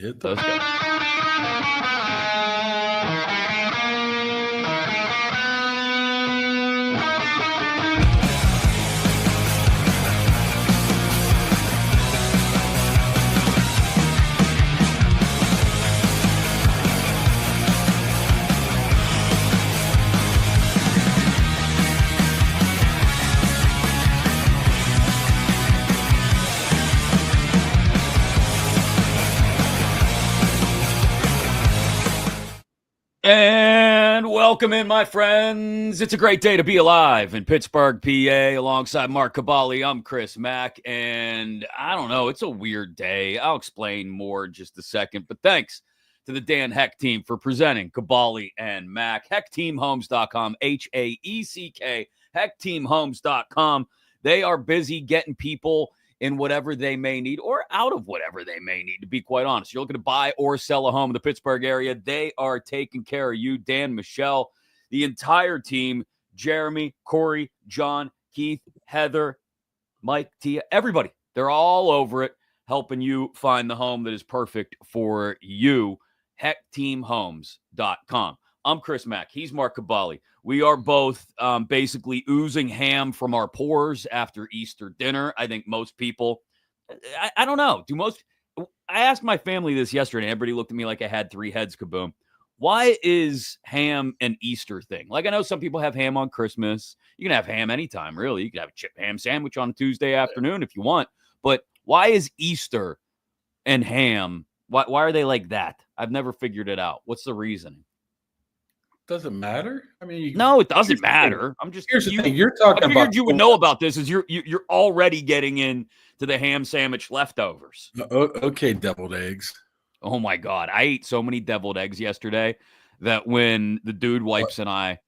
Let's go. And welcome in, my friends. It's a great day to be alive in Pittsburgh, PA, alongside Mark Kaboly. I'm Chris Mack, and I don't know, it's a weird day. I'll explain more in just a second, but thanks to the Dan Heck team for presenting Kaboly+Mack. HeckTeamHomes.com, H-A-E-C-K, HeckTeamHomes.com. They are busy getting people in whatever they may need or out of whatever they may need, to be quite honest. You're looking to buy or sell a home in the Pittsburgh area, they are taking care of you. Dan, Michelle, the entire team, Jeremy, Corey, John, Keith, Heather, Mike, Tia, everybody. They're all over it, helping you find the home that is perfect for you. HeckTeamHomes.com. I'm Chris Mack. He's Mark Kaboly. We are both basically oozing ham from our pores after Easter dinner. I think most people, I don't know. I asked my family this yesterday, and everybody looked at me like I had three heads, kaboom. Why is ham an Easter thing? Like, I know some people have ham on Christmas. You can have ham anytime, really. You can have a chip ham sandwich on a Tuesday afternoon if you want. But why is Easter and ham, why are they like that? I've never figured it out. What's the reasoning? Doesn't matter. I mean, no, it doesn't matter. I'm just here's the thing. You're talking about. I figured you would know about this. Is you're already getting in to the ham sandwich leftovers. Okay, deviled eggs. Oh my God, I ate so many deviled eggs yesterday that when the dude wipes and I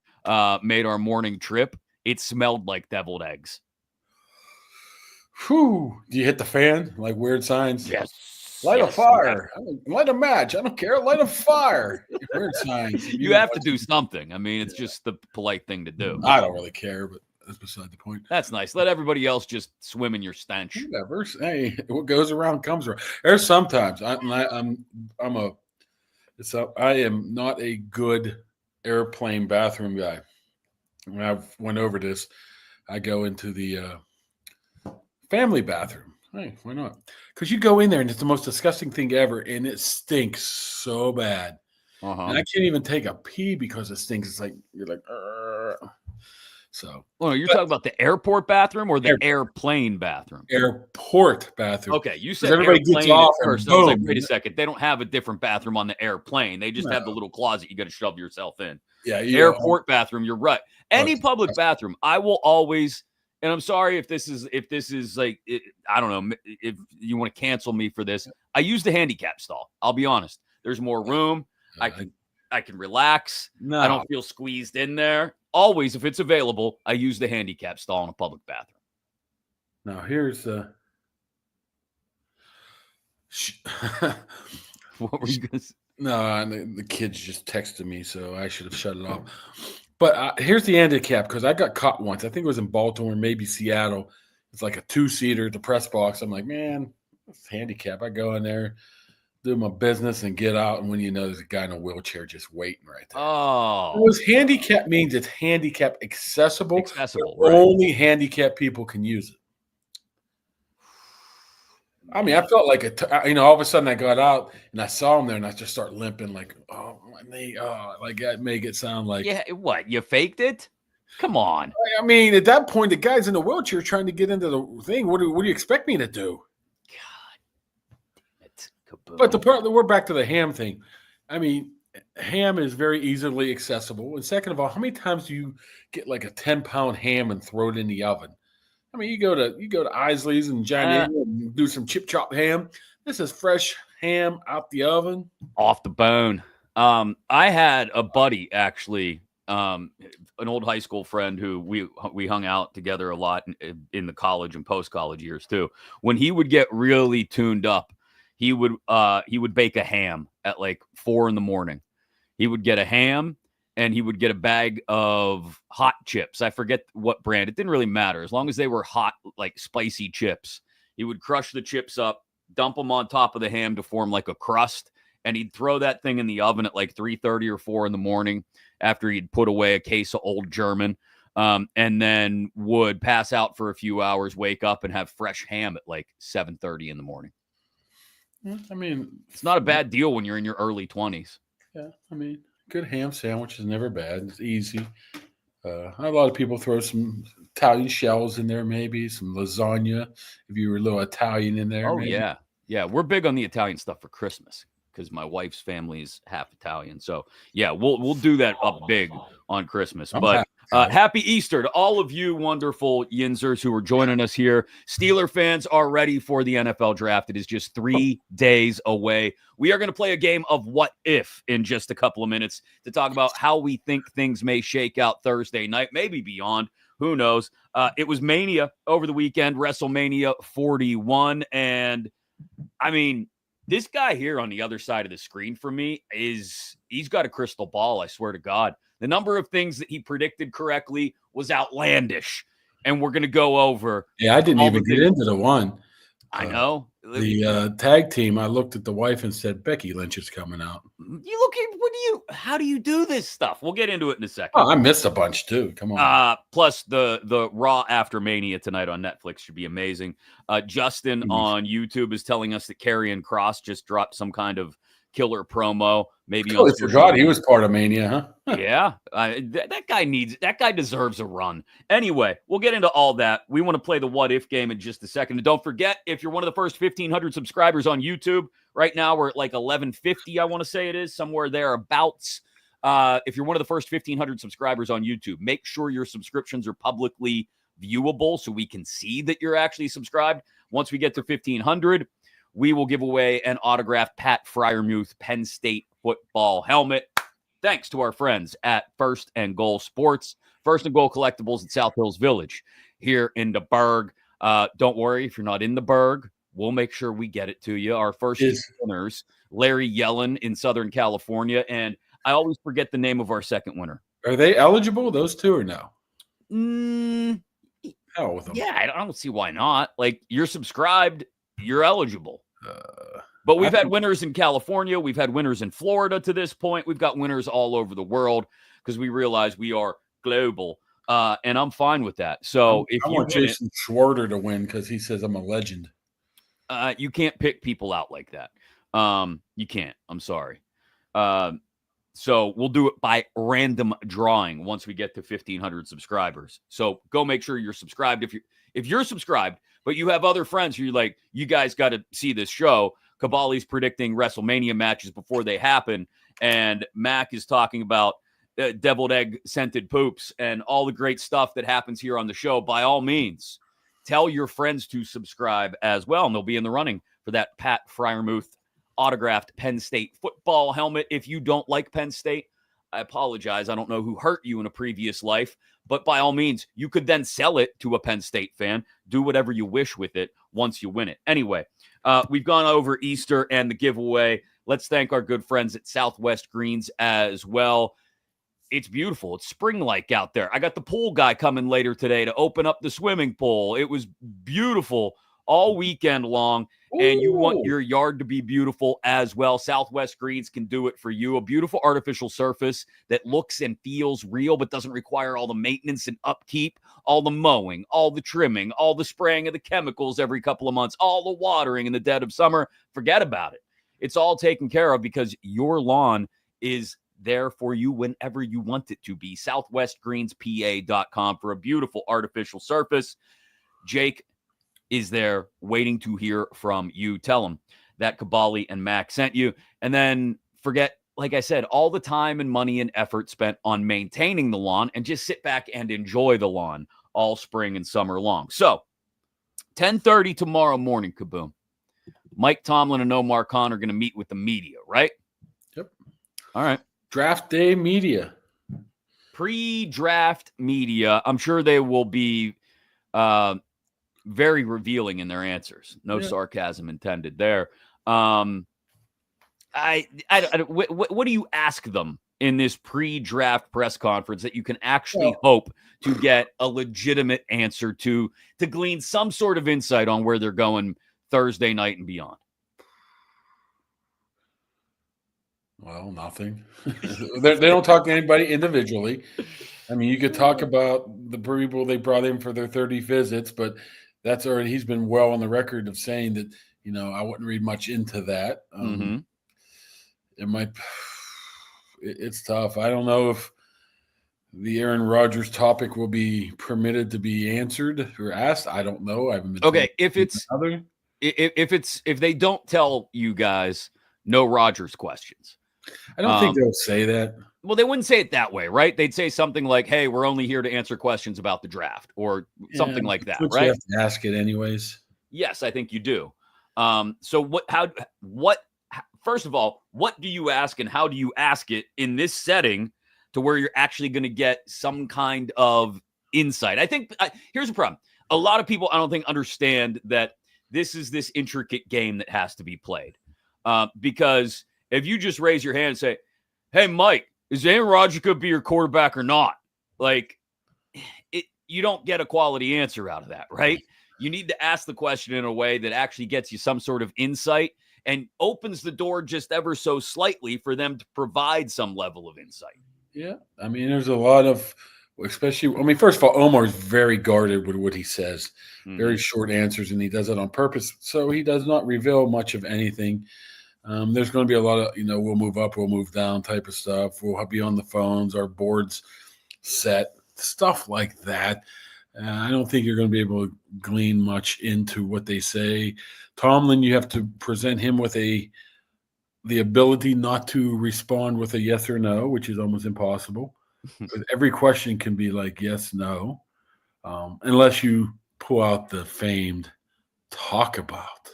made our morning trip, it smelled like deviled eggs. Whew! Do you hit the fan like weird signs? Yes. Light a fire. Light a match. I don't care. Light a fire. Weird signs. You have to do something. I mean, it's just the polite thing to do. I don't really care, but that's beside the point. That's nice. Let everybody else just swim in your stench. Whatever. Hey, what goes around comes around. There's sometimes I am not a good airplane bathroom guy. When I went over this, I go into the family bathroom. Hey, why not? Because you go in there and it's the most disgusting thing ever, and it stinks so bad. And I can't even take a pee because it stinks. It's like you're like, so. Well, you're talking about the airport bathroom or the airplane bathroom? Airport bathroom. Okay, you said everybody airplane gets off first. I was like, wait a second. They don't have a different bathroom on the airplane. They just have the little closet you got to shove yourself in. Yeah, airport bathroom. You're right. Any public bathroom, I will always. And I'm sorry if this is like, I don't know, if you want to cancel me for this. I use the handicap stall. I'll be honest. There's more room. I can relax. No. I don't feel squeezed in there. Always, if it's available, I use the handicap stall in a public bathroom. Now, here's what were you going to say? No, the kids just texted me, so I should have shut it off. But here's the handicap, because I got caught once. I think it was in Baltimore, maybe Seattle. It's like a two-seater, the press box. I'm like, man, it's handicap. I go in there, do my business, and get out. And when you know there's a guy in a wheelchair just waiting right there. Oh. Because handicap means it's handicap accessible. Accessible, right. Only handicapped people can use it. I mean, I felt like all of a sudden I got out and I saw him there and I just start limping like, oh, my knee, like that make it sound like. Yeah, what? You faked it? Come on. I mean, at that point, the guy's in the wheelchair trying to get into the thing. What do you expect me to do? God. But the part that we're back to the ham thing. I mean, ham is very easily accessible. And second of all, how many times do you get like a 10-pound ham and throw it in the oven? I mean, you go to Isley's and Johnny and do some chip chop ham. This is fresh ham out the oven, off the bone. I had a buddy actually, an old high school friend who we hung out together a lot in the college and post college years too. When he would get really tuned up, he would bake a ham at like 4 a.m. He would get a ham. And he would get a bag of hot chips. I forget what brand. It didn't really matter. As long as they were hot, like spicy chips. He would crush the chips up, dump them on top of the ham to form like a crust. And he'd throw that thing in the oven at like 3:30 or 4 in the morning after he'd put away a case of Old German, and then would pass out for a few hours, wake up, and have fresh ham at like 7:30 in the morning. I mean, it's not a bad deal when you're in your early 20s. Yeah, I mean, good ham sandwich is never bad. It's easy. A lot of people throw some Italian shells in there, maybe some lasagna if you were a little Italian in there. Oh, maybe. yeah. We're big on the Italian stuff for Christmas because my wife's family is half Italian. So, yeah, we'll do that up big on Christmas. But happy Easter to all of you wonderful Yinzers who are joining us here. Steeler fans are ready for the NFL draft. It is just 3 days away. We are going to play a game of What If in just a couple of minutes to talk about how we think things may shake out Thursday night, maybe beyond. Who knows? It was Mania over the weekend, WrestleMania 41. And, I mean, this guy here on the other side of the screen for me he's got a crystal ball, I swear to God. The number of things that he predicted correctly was outlandish. And we're going to go over. Yeah, I didn't even get into the one. I know. The tag team, I looked at the wife and said, Becky Lynch is coming out. How do you do this stuff? We'll get into it in a second. Oh, I missed a bunch too. Come on. Plus the Raw after Mania tonight on Netflix should be amazing. Justin on YouTube is telling us that Karrion Kross just dropped some kind of killer promo. Maybe I forgot he was part of Mania, huh? Yeah, that guy deserves a run. Anyway, we'll get into all that. We want to play the What If game in just a second. And don't forget, if you're one of the first 1,500 subscribers on YouTube, right now we're at like 1,150, I want to say it is, somewhere thereabouts. If you're one of the first 1,500 subscribers on YouTube, make sure your subscriptions are publicly viewable so we can see that you're actually subscribed. Once we get to 1,500, we will give away an autographed Pat Freiermuth Penn State football helmet. Thanks to our friends at First and Goal Sports, First and Goal Collectibles in South Hills Village here in the Berg. Don't worry, if you're not in the Berg, we'll make sure we get it to you. Our first winners, Larry Yellen in Southern California, and I always forget the name of our second winner. Are they eligible, those two, or no? Hell with them. Yeah, I don't see why not. Like, you're subscribed, you're eligible. But we've had winners in California. We've had winners in Florida to this point. We've got winners all over the world because we realize we are global. And I'm fine with that. So I want Jason Schwarter to win because he says I'm a legend. You can't pick people out like that. You can't. I'm sorry. So we'll do it by random drawing once we get to 1,500 subscribers. So go make sure you're subscribed. If you're subscribed, but you have other friends who you're like, you guys got to see this show. Kaboly+'s predicting WrestleMania matches before they happen. And Mac is talking about deviled egg scented poops and all the great stuff that happens here on the show. By all means, tell your friends to subscribe as well. And they'll be in the running for that Pat Freiermuth autographed Penn State football helmet. If you don't like Penn State, I apologize. I don't know who hurt you in a previous life, but by all means, you could then sell it to a Penn State fan. Do whatever you wish with it once you win it. Anyway, we've gone over Easter and the giveaway. Let's thank our good friends at Southwest Greens as well. It's beautiful. It's spring-like out there. I got the pool guy coming later today to open up the swimming pool. It was beautiful all weekend long. And you want your yard to be beautiful as well. Southwest Greens can do it for you. A beautiful artificial surface that looks and feels real, but doesn't require all the maintenance and upkeep, all the mowing, all the trimming, all the spraying of the chemicals every couple of months, all the watering in the dead of summer. Forget about it. It's all taken care of because your lawn is there for you whenever you want it to be. SouthwestGreensPA.com for a beautiful artificial surface. Jake is there waiting to hear from you. Tell them that Kaboly and Mac sent you. And then forget, like I said, all the time and money and effort spent on maintaining the lawn and just sit back and enjoy the lawn all spring and summer long. So 10:30 tomorrow morning, Kaboom. Mike Tomlin and Omar Khan are going to meet with the media, right? Yep. All right. Draft day media. Pre-draft media. I'm sure they will be very revealing in their answers. No sarcasm intended there. What do you ask them in this pre-draft press conference that you can actually hope to get a legitimate answer to glean some sort of insight on where they're going Thursday night and beyond? Well, nothing. They don't talk to anybody individually. I mean, you could talk about the people they brought in for their 30 visits, but that's already, he's been well on the record of saying that, I wouldn't read much into that. It might, it's tough. I don't know if the Aaron Rodgers topic will be permitted to be answered or asked. I don't know. I haven't been okay. If they don't tell you guys no Rodgers questions, I don't think they'll say that. Well, they wouldn't say it that way, right? They'd say something like, "Hey, we're only here to answer questions about the draft," or something like that, right? You have to ask it anyways. Yes, I think you do. So first of all, what do you ask and how do you ask it in this setting to where you're actually going to get some kind of insight? I think here's the problem. A lot of people, I don't think, understand that this is this intricate game that has to be played. Because if you just raise your hand and say, "Hey, Mike, is Aaron Rodgers going to be your quarterback or not?" Like, you don't get a quality answer out of that, right? You need to ask the question in a way that actually gets you some sort of insight and opens the door just ever so slightly for them to provide some level of insight. Yeah. I mean, there's a lot of, especially, first of all, Omar's very guarded with what he says, very short answers, and he does it on purpose. So he does not reveal much of anything. There's going to be a lot of, we'll move up, we'll move down type of stuff. We'll be on the phones, our boards set, stuff like that. I don't think you're going to be able to glean much into what they say. Tomlin, you have to present him with the ability not to respond with a yes or no, which is almost impossible. Every question can be like yes, no, unless you pull out the famed talk about.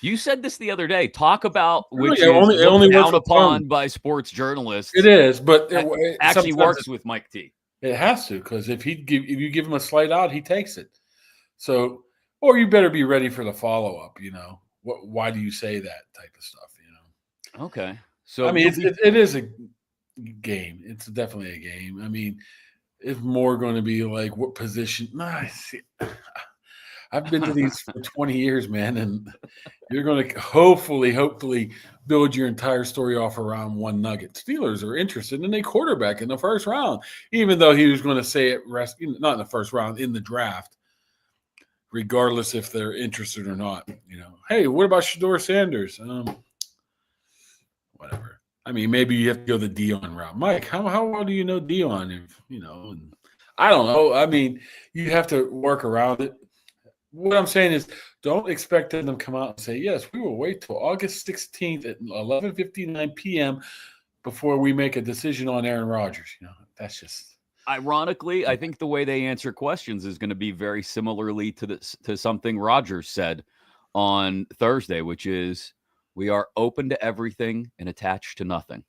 You said this the other day. Talk about, which is only down upon by sports journalists. It is, but it actually works with Mike T. It has to, because if you give him a slight out, he takes it. So, or you better be ready for the follow up. Why do you say that type of stuff? Okay, so it is a game. It's definitely a game. I mean, it's more going to be like what position. I've been to these for 20 years, man, and you're going to hopefully build your entire story off around one nugget. Steelers are interested in a quarterback in the first round, even though he was going to say it not in the first round, in the draft, regardless if they're interested or not. Hey, what about Shedeur Sanders? Whatever. I mean, maybe you have to go the Dion route. Mike, how well do you know Dion? And I don't know. I mean, you have to work around it. What I'm saying is, don't expect them to come out and say, yes, we will wait till August 16th at 11:59 p.m. before we make a decision on Aaron Rodgers. That's just. Ironically, I think the way they answer questions is going to be very similarly to something Rodgers said on Thursday, which is, we are open to everything and attached to nothing.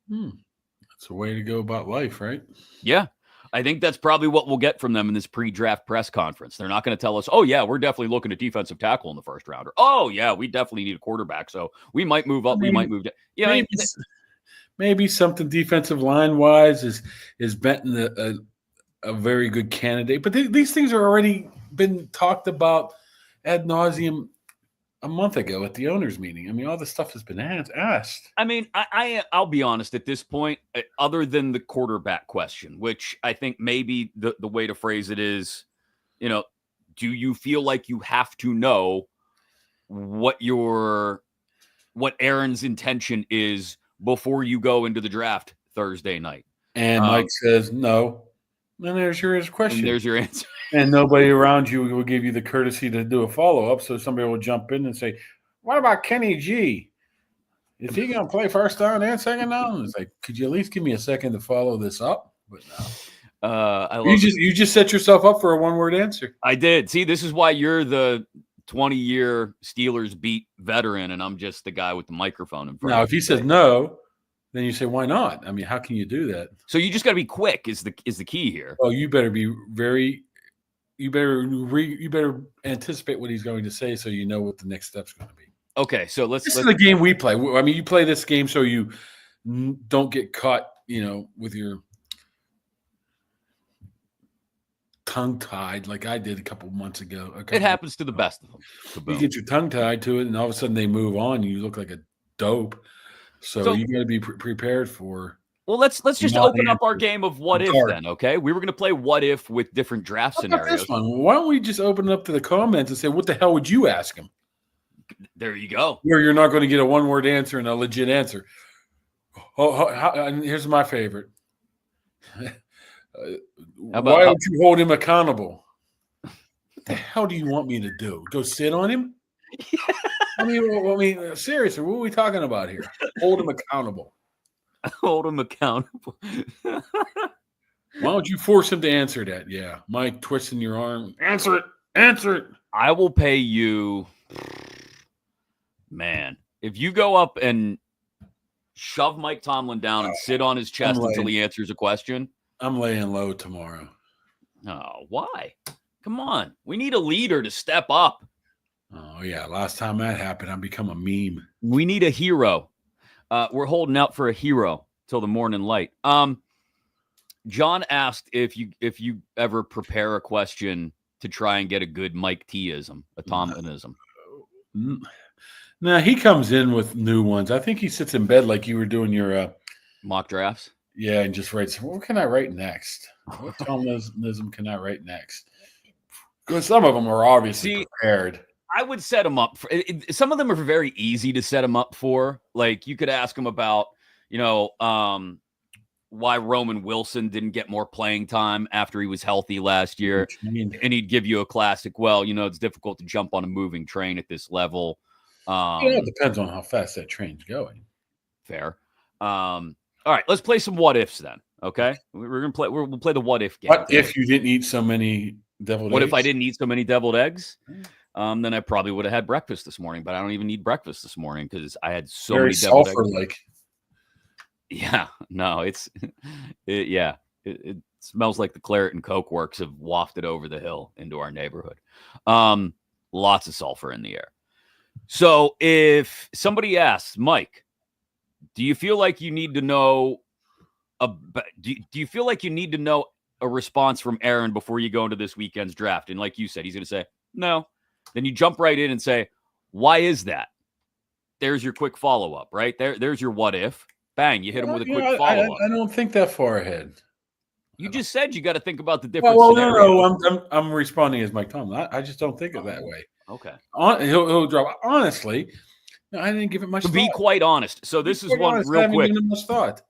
That's a way to go about life, right? Yeah. I think that's probably what we'll get from them in this pre-draft press conference. They're not going to tell us, "Oh, yeah, we're definitely looking at defensive tackle in the first round," or, "Oh, yeah, we definitely need a quarterback, so we might move up, we might move down." Yeah, maybe something defensive line-wise is Benton a very good candidate. But these things are already been talked about ad nauseum a month ago at the owners' meeting. I mean, all this stuff has been asked. I mean, I'll be honest at this point, other than the quarterback question, which I think maybe the way to phrase it is, do you feel like you have to know what Aaron's intention is before you go into the draft Thursday night? And Mike says no. And there's your question. And there's your answer. And nobody around you will give you the courtesy to do a follow-up, so somebody will jump in and say, what about Kenny G? Is he going to play first down and second down? It's like, could you at least give me a second to follow this up? But no. You just set yourself up for a one-word answer. I did. See, this is why you're the 20-year Steelers beat veteran, and I'm just the guy with the microphone in front of me. Now, if he says no, then you say, why not? I mean, how can you do that? So you just got to be quick is the key here. Well, you better be you better anticipate what he's going to say so you know what the next step's going to be. Okay, so this is the game we play. I mean, you play this game so you don't get caught, with your tongue-tied like I did a couple months ago. It happens to the best of them. You get your tongue tied to it, and all of a sudden they move on. You look like a dope. So you got to be prepared for. Well, let's just open up our game of what if then, okay? We were going to play what if with different draft scenarios. This one? Why don't we just open it up to the comments and say, what the hell would you ask him? There you go. Where you're not going to get a one-word answer and a legit answer. And here's my favorite. Why would you hold him accountable? What the hell do you want me to do? Go sit on him? Yeah. I mean, seriously, what are we talking about here? Hold him accountable. Hold him accountable. Why don't you force him to answer that? Yeah, Mike twisting your arm. Answer it. Answer it. I will pay you, man. If you go up and shove Mike Tomlin down and sit on his chest until he answers a question, I'm laying low tomorrow. Oh, why? Come on. We need a leader to step up. Oh, yeah. Last time that happened, I become a meme. We need a hero. We're holding out for a hero till the morning light. John asked if you ever prepare a question to try and get a good Mike T-ism, a Tomlinism. No, he comes in with new ones. I think he sits in bed like you were doing your mock drafts. Yeah, and just writes, what can I write next? What Tomlinism can I write next? Because some of them are obviously prepared. I would set them up. Some of them are very easy to set them up for. Like, you could ask him about, why Roman Wilson didn't get more playing time after he was healthy last year. And he'd give you a classic, well, it's difficult to jump on a moving train at this level. It depends on how fast that train's going. Fair. All right, let's play some what ifs then. Okay, we're gonna play. We'll play the what if game. What if you didn't eat so many deviled eggs? What if I didn't eat so many deviled eggs? Then I probably would have had breakfast this morning. But I don't even need breakfast this morning because I had so many deviled eggs. Yeah, no, it smells like the Claret and Coke works have wafted over the hill into our neighborhood. Lots of sulfur in the air. So if somebody asks, Mike, do you feel like you need to know do you feel like you need to know a response from Aaron before you go into this weekend's draft? And like you said, he's going to say, no. Then you jump right in and say, why is that? There's your quick follow-up, right? There's your what if. Bang, you hit him with a quick follow-up. I don't think that far ahead. You just said you got to think about the different scenarios. No, I'm responding as Mike Tomlin. I just don't think of that way. Okay. He'll drop. Honestly, I didn't give it much thought. To be quite honest. So this is one real quick. Much thought.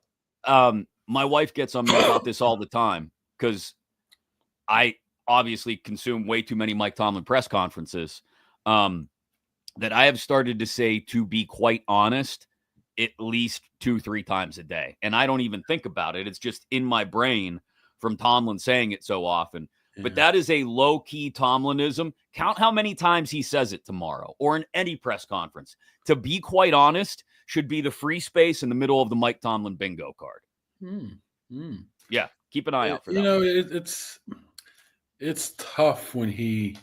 My wife gets on me about this all the time because I obviously consume way too many Mike Tomlin press conferences that I have started to say, to be quite honest, at least 2-3 times a day. And I don't even think about it. It's just in my brain from Tomlin saying it so often. Yeah. But that is a low-key Tomlinism. Count how many times he says it tomorrow or in any press conference. To be quite honest, should be the free space in the middle of the Mike Tomlin bingo card. Yeah, keep an eye out for that. It's tough when he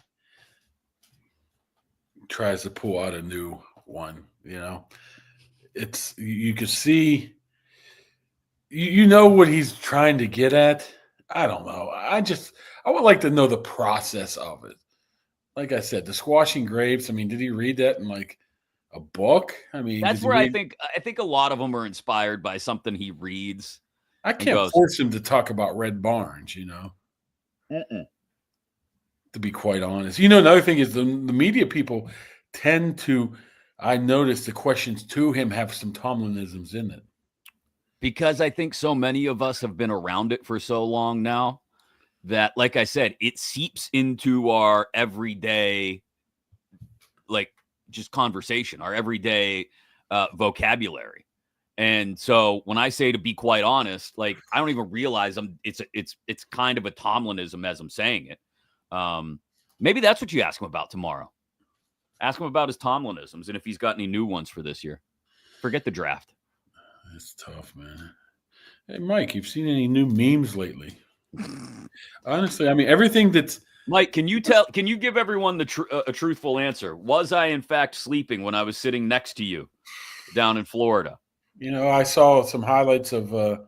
tries to pull out a new one, It's you can see what he's trying to get at. I don't know. I would like to know the process of it. Like I said, the squashing grapes. I mean, did he read that in like a book? I mean, that's where I think a lot of them are inspired by something he reads. I can't force him to talk about Red Barns, to be quite honest. Another thing is the media people tend to, I noticed the questions to him have some Tomlinisms in it. Because I think so many of us have been around it for so long now that, like I said, it seeps into our everyday, just conversation, our everyday vocabulary. And so when I say to be quite honest, I don't even realize it's kind of a Tomlinism as I'm saying it. Maybe that's what you ask him about tomorrow. Ask him about his Tomlinisms and if he's got any new ones for this year. Forget the draft. It's tough, man. Hey, Mike, you've seen any new memes lately? Honestly, I mean, everything that's... Mike, can you give everyone a truthful answer? Was I, in fact, sleeping when I was sitting next to you down in Florida? I saw some highlights of the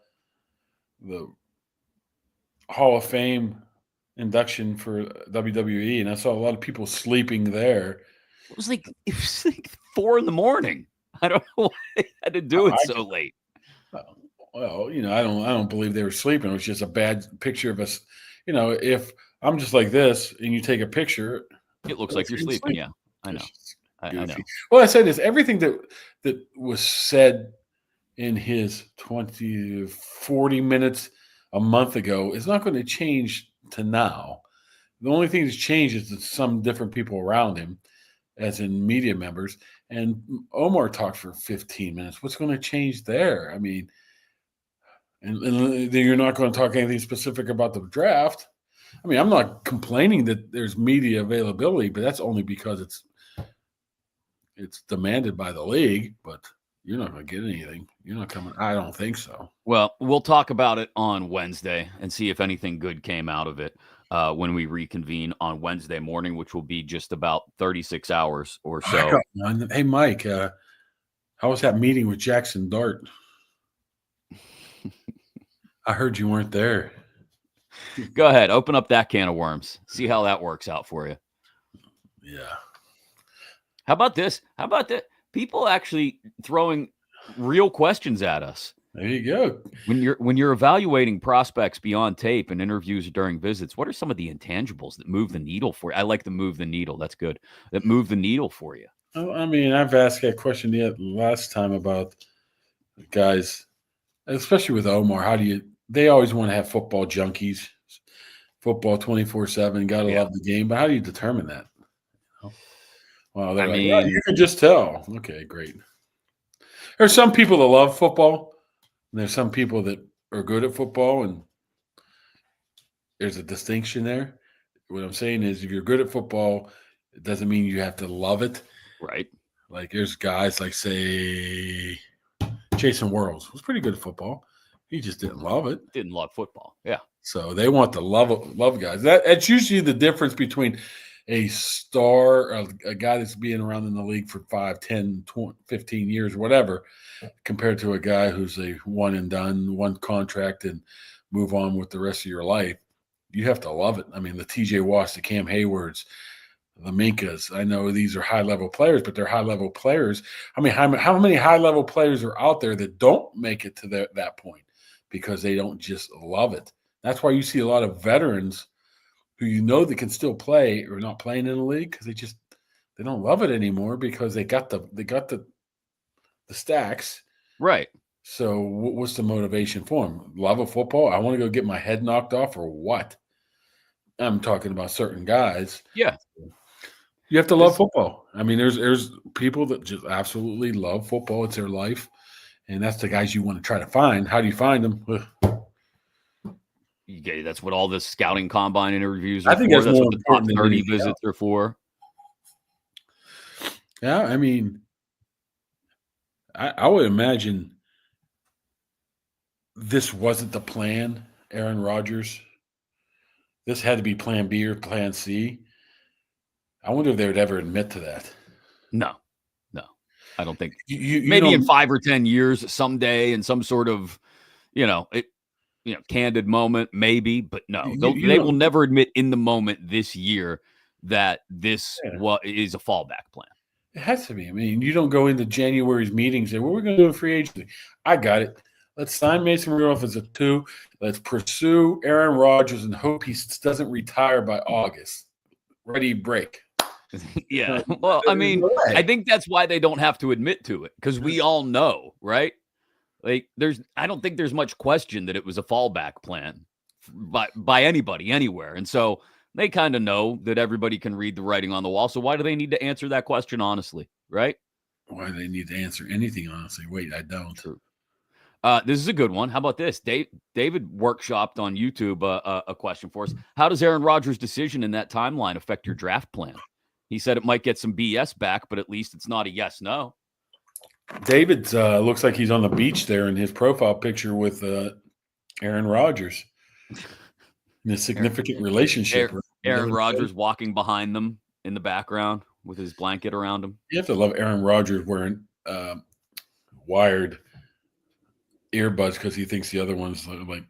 Hall of Fame induction for WWE, and I saw a lot of people sleeping there. It was like 4 a.m. I don't know why they had to do it so late. Well, I don't believe they were sleeping. It was just a bad picture of us. If I'm just like this and you take a picture, it looks like you're sleeping. Yeah, I know. I know. Well, I said this. Everything that was said in his 20 to 40 minutes a month ago is not going to change to now. The only thing that's changed is that some different people around him, as in media members. And Omar talked for 15 minutes. What's going to change there? I mean, and you're not going to talk anything specific about the draft. I mean, I'm not complaining that there's media availability, but that's only because it's demanded by the league. But you're not going to get anything. You're not coming. I don't think so. Well, we'll talk about it on Wednesday and see if anything good came out of it when we reconvene on Wednesday morning, which will be just about 36 hours or so. Hey, Mike, how was that meeting with Jackson Dart? I heard you weren't there. Go ahead. Open up that can of worms. See how that works out for you. Yeah. How about this? How about that? People actually throwing real questions at us. There you go. When you're evaluating prospects beyond tape and interviews during visits, what are some of the intangibles that move the needle for you? I like the move the needle. That's good. That move the needle for you. Oh, I mean, I've asked that question last time about guys, especially with Omar. They always want to have football junkies, football 24/7. Got to love the game, but how do you determine that? Well, you can just tell. Okay, great. There's some people that love football, and there's some people that are good at football, and there's a distinction there. What I'm saying is, if you're good at football, it doesn't mean you have to love it. Right. Like there's guys like, say, Jason Worrells was pretty good at football. He just didn't love it. Didn't love football. Yeah. So they want the love guys. That's usually the difference between a star, a guy that's being around in the league for 5, 10, 20, 15 years, whatever, compared to a guy who's a one and done, one contract and move on with the rest of your life. You have to love it. I mean, the TJ Watts, the Cam Haywards, the Minkas. I know these are high-level players, but they're high-level players. I mean, how many high-level players are out there that don't make it to that point because they don't just love it? That's why you see a lot of veterans who they can still play or not playing in the league because they don't love it anymore because they got the stacks. Right. So what's the motivation for them? Love of football? I want to go get my head knocked off or what? I'm talking about certain guys. Yeah. You have to love football. I mean, there's people that just absolutely love football. It's their life. And that's the guys you want to try to find. How do you find them? Yeah, that's what all the scouting combine interviews are I think for. that's what the top 30 visits are for. Yeah, I mean, I would imagine this wasn't the plan, Aaron Rodgers. This had to be plan B or plan C. I wonder if they would ever admit to that. No, I don't think. Maybe in 5 or 10 years, someday, in some sort of, candid moment, maybe. But no, they will never admit in the moment this year that this is a fallback plan. It has to be. I mean, you don't go into January's meetings and say, what are we going to do in free agency? I got it. Let's sign Mason Rudolph as a 2. Let's pursue Aaron Rodgers and hope he doesn't retire by August. Ready, break. Yeah. Well, I mean, I think that's why they don't have to admit to it because we all know, right? Like, I don't think there's much question that it was a fallback plan by anybody, anywhere. And so they kind of know that everybody can read the writing on the wall. So why do they need to answer that question honestly, right? Why do they need to answer anything honestly? Wait, I don't. True. This is a good one. How about this? David workshopped on YouTube a question for us. How does Aaron Rodgers' decision in that timeline affect your draft plan? He said it might get some BS back, but at least it's not a yes/no. David looks like he's on the beach there in his profile picture with Aaron Rodgers in a significant relationship. Aaron Rodgers walking behind them in the background with his blanket around him. You have to love Aaron Rodgers wearing wired earbuds because he thinks the other ones like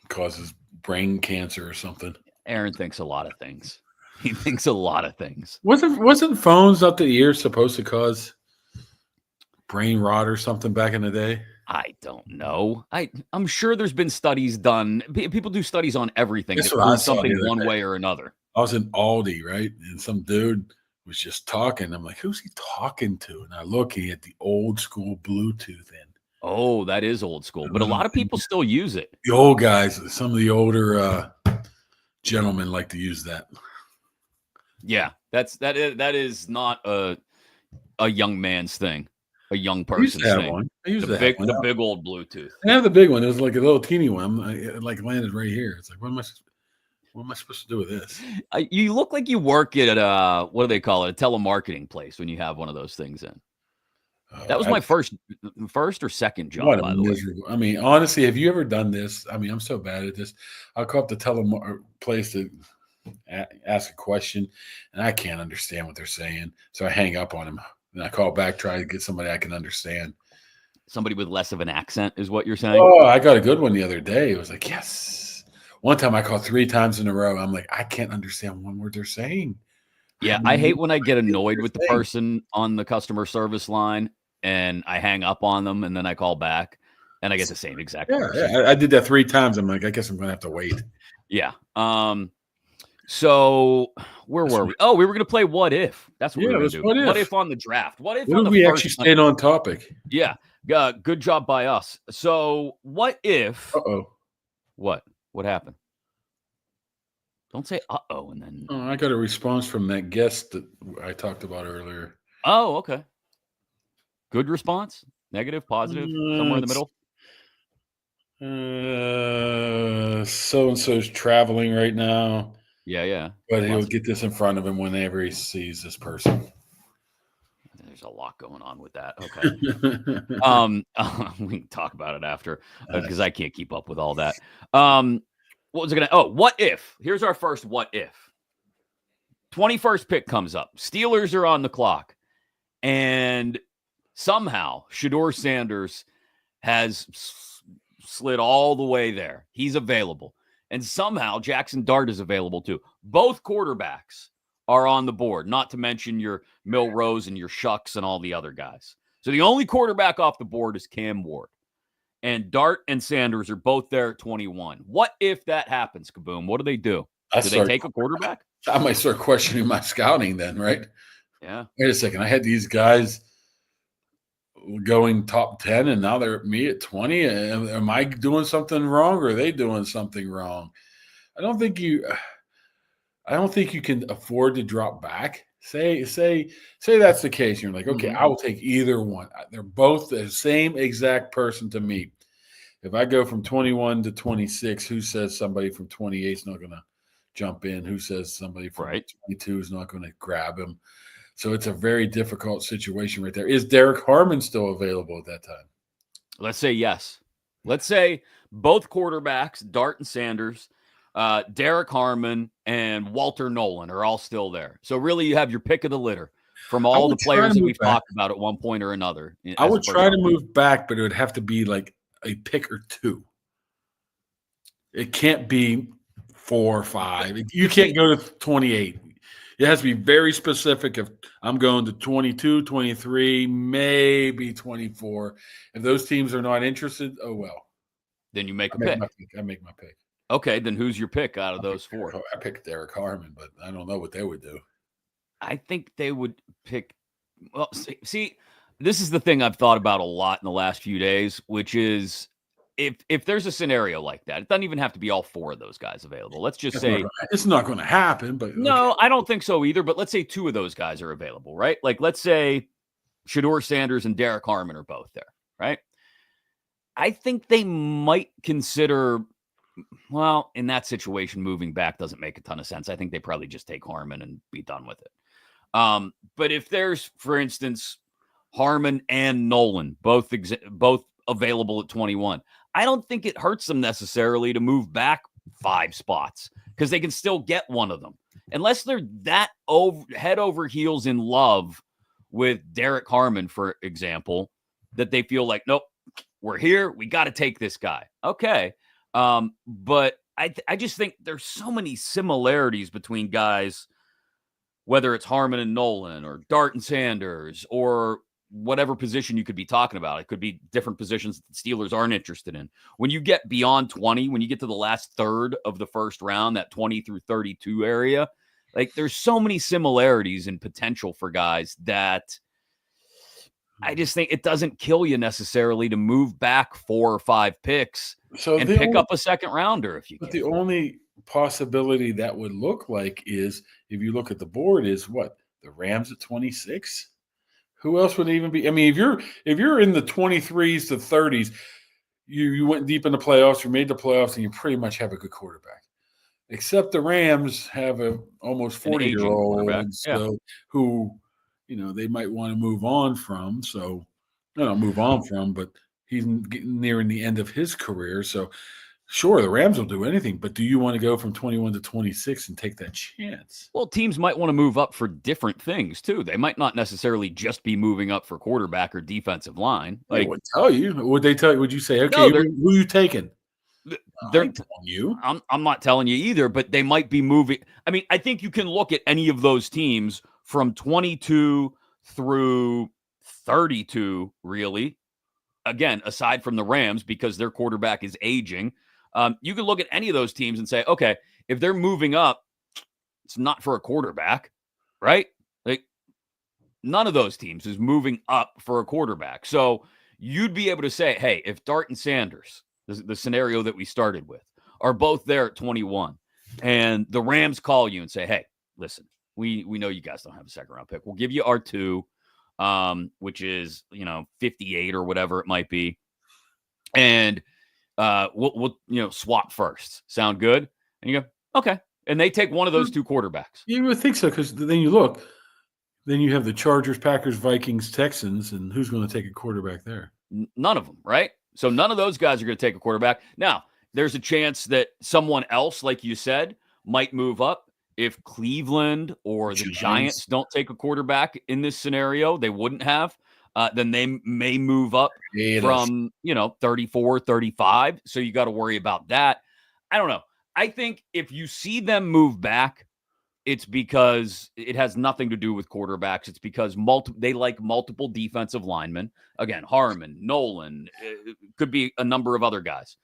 causes brain cancer or something. Aaron thinks a lot of things. He thinks a lot of things. Wasn't phones up the ears supposed to cause brain rot or something back in the day? I don't know. I'm sure there's been studies done. People do studies on everything That's to what I prove saw the something other one day. way or another. I was in Aldi, right? And some dude was just talking. I'm like, who's he talking to? And I look, he had the old school Bluetooth in. Oh, that is old school, but a lot of people still use it. The old guys, some of the older gentlemen like to use that. Yeah, that is not a young man's thing, a young person's thing. I used to have one. The big old Bluetooth. I have the big one. It was like a little teeny one. It like landed right here. It's like, what am I supposed to do with this? You look like you work at what do they call it? A telemarketing place when you have one of those things in. That was my first or second job, by the way. I mean, honestly, have you ever done this? I mean, I'm so bad at this. I'll call up the place to ask a question, and I can't understand what they're saying. So I hang up on them, and I call back, try to get somebody I can understand. Somebody with less of an accent is what you're saying? Oh, I got a good one the other day. It was like, yes. One time I called 3 times in a row. I'm like, I can't understand one word they're saying. Yeah, I hate when I get annoyed with the person on the customer service line and I hang up on them and then I call back and I get the same exact person. Yeah, I did that 3 times. I'm like, I guess I'm going to have to wait. Yeah. So where were we? Oh, we were going to play What If. That's what we were going to do. What if on the draft? What if on the we first actually stayed on topic? Yeah. Good job by us. So what if? Uh-oh. What? What happened? Don't say uh-oh and then. Oh, I got a response from that guest that I talked about earlier. Oh, okay. Good response? Negative, positive, somewhere in the middle? So-and-so's traveling right now. Yeah. But he'll get this in front of him whenever he sees this person. There's a lot going on with that. Okay. We can talk about it after because I can't keep up with all that. What was it gonna? Oh, what if? Here's our first what if. 21st pick comes up. Steelers are on the clock. And somehow Shedeur Sanders has slid all the way there. He's available. And somehow Jackson Dart is available too. Both quarterbacks are on the board, not to mention your Milrose and your Shucks and all the other guys. So the only quarterback off the board is Cam Ward. And Dart and Sanders are both there at 21. What if that happens, Kaboom? What do they do? Do they take a quarterback? I might start questioning my scouting then, right? Yeah. Wait a second. I had these guys going top 10 and now they're at me at 20. Am I doing something wrong or are they doing something wrong? I don't think you can afford to drop back. Say that's the case. You're like, okay, I will take either one. They're both the same exact person to me. If I go from 21 to 26, who says somebody from 28 is not going to jump in? Who says somebody from 22 is not going to grab him? So it's a very difficult situation right there. Is Derek Harmon still available at that time? Let's say yes. Let's say both quarterbacks, Dart and Sanders, Derek Harmon, and Walter Nolan are all still there. So really you have your pick of the litter from all the players that we've talked about at one point or another. I would try to move back, but it would have to be like a pick or 2. It can't be 4 or 5. You can't go to 28. It has to be very specific. If I'm going to 22, 23, maybe 24. If those teams are not interested, oh well. Then you make a pick. I make my pick. Okay, then who's your pick out of those 4? I picked Derek Harmon, but I don't know what they would do. I think they would pick. Well, see, this is the thing I've thought about a lot in the last few days, which is if there's a scenario like that, it doesn't even have to be all 4 of those guys available. Let's just say it's not going to happen. But no, I don't think so either. But let's say 2 of those guys are available, right? Like let's say Shedeur Sanders and Derek Harmon are both there, right? I think they might consider. Well, in that situation, moving back doesn't make a ton of sense. I think they probably just take Harmon and be done with it. But if there's, for instance, Harmon and Nolan both available at 21, I don't think it hurts them necessarily to move back 5 spots because they can still get one of them. Unless they're that head over heels in love with Derek Harmon, for example, that they feel like, nope, we're here. We got to take this guy. Okay. But I just think there's so many similarities between guys, whether it's Harmon and Nolan or Dart and Sanders or whatever position you could be talking about. It could be different positions that the Steelers aren't interested in. When you get beyond 20, when you get to the last third of the first round, that 20 through 32 area, like there's so many similarities and potential for guys that I just think it doesn't kill you necessarily to move back 4 or 5 picks and pick up a second rounder if you can. But the only possibility that would look like is, if you look at the board, is what? The Rams at 26? Who else would even be? I mean, if you're in the 23s to 30s, you went deep in the playoffs, you made the playoffs, and you pretty much have a good quarterback. Except the Rams have a almost 40-year-old who, they might want to move on from. So, not move on from, but he's getting nearing the end of his career. So, sure, the Rams will do anything, but do you want to go from 21 to 26 and take that chance? Well, teams might want to move up for different things, too. They might not necessarily just be moving up for quarterback or defensive line. They would tell you. Would they tell you? Would you say, okay, who are you taking? They're telling you. I'm not telling you either, but they might be moving. I mean, I think you can look at any of those teams from 22 through 32, really. Again, aside from the Rams, because their quarterback is aging. You can look at any of those teams and say, okay, if they're moving up, it's not for a quarterback, right? Like, none of those teams is moving up for a quarterback. So you'd be able to say, hey, if Dart and Sanders, the scenario that we started with, are both there at 21, and the Rams call you and say, hey, listen, we know you guys don't have a second round pick. We'll give you our 2, which is, 58 or whatever it might be. And we'll swap first. Sound good? And you go, okay. And they take one of those 2 quarterbacks. You would think so, because then you look, then you have the Chargers, Packers, Vikings, Texans, and who's going to take a quarterback there? None of them, right? So none of those guys are going to take a quarterback. Now, there's a chance that someone else, like you said, might move up. If Cleveland or the Giants don't take a quarterback in this scenario, they wouldn't have. Then they may move up from, 34, 35. So you got to worry about that. I don't know. I think if you see them move back, it's because it has nothing to do with quarterbacks. It's because they like multiple defensive linemen. Again, Harmon, Nolan, could be a number of other guys.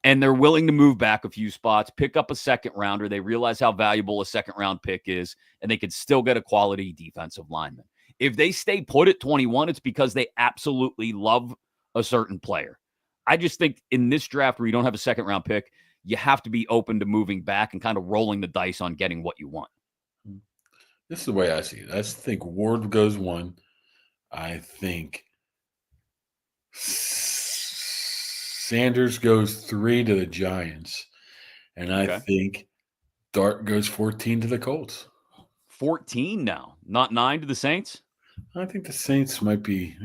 And they're willing to move back a few spots, pick up a second rounder. They realize how valuable a second round pick is, and they could still get a quality defensive lineman. If they stay put at 21, it's because they absolutely love a certain player. I just think in this draft where you don't have a second round pick, you have to be open to moving back and kind of rolling the dice on getting what you want. This is the way I see it. I think Ward goes 1. I think Sanders goes 3 to the Giants. And I think Dart goes 14 to the Colts. 14 now, not 9 to the Saints? I think the Saints might be,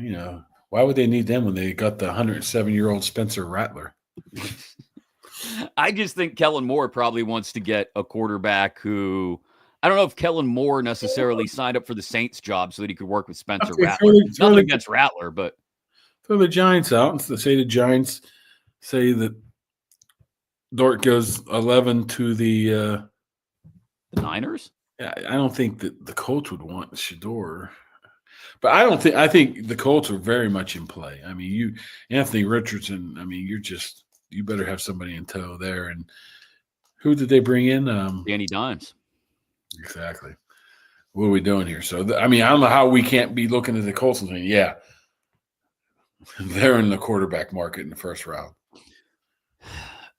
why would they need them when they got the 107-year-old Spencer Rattler? I just think Kellen Moore probably wants to get a quarterback who, I don't know if Kellen Moore necessarily signed up for the Saints job so that he could work with Spencer Rattler. Nothing against Rattler, but throw the Giants out and say the Giants say that Dart goes 11 to the Niners. Yeah, I don't think that the Colts would want Shador, but I think the Colts are very much in play. I mean, Anthony Richardson. I mean, you better have somebody in tow there. And who did they bring in? Danny Dimes. Exactly. What are we doing here? So, I don't know how we can't be looking at the Colts and saying, yeah, they're in the quarterback market in the first round.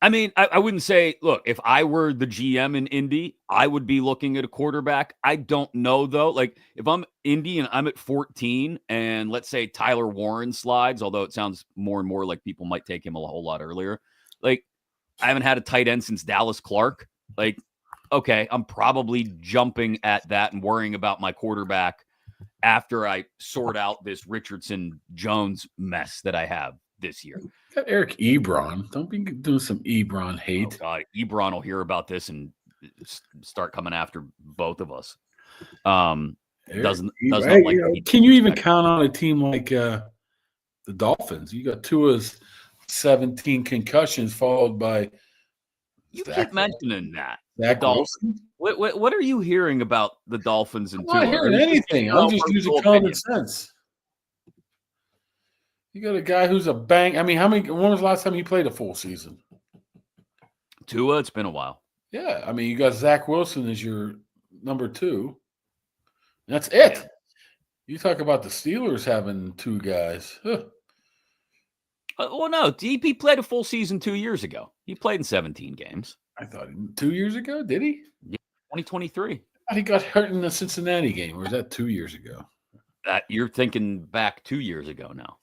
I mean, I wouldn't say, look, if I were the GM in Indy, I would be looking at a quarterback. I don't know, though. Like, if I'm Indy and I'm at 14 and let's say Tyler Warren slides, although it sounds more and more like people might take him a whole lot earlier. Like, I haven't had a tight end since Dallas Clark. Like, okay, I'm probably jumping at that and worrying about my quarterback after I sort out this Richardson-Jones mess that I have this year. Got Eric Ebron. Don't be doing some Ebron hate. Oh God, Ebron will hear about this and start coming after both of us. Doesn't like can you even count on a team like the Dolphins? You got Tua's 17 concussions followed by You Zach keep mentioning that. Zach Wilson? What are you hearing about the Dolphins and I'm not Tua? hearing anything. I'm just using common sense. You got a guy who's a bang. I mean, when was the last time he played a full season? Tua, it's been a while. Yeah. I mean, you got Zach Wilson as your number 2. That's it. Yeah. You talk about the Steelers having 2 guys. Huh. Well, no, DP played a full season 2 years ago. He played in 17 games. I thought 2 years ago, did he? Yeah, 2023. I thought he got hurt in the Cincinnati game, or was that 2 years ago? You're thinking back 2 years ago now.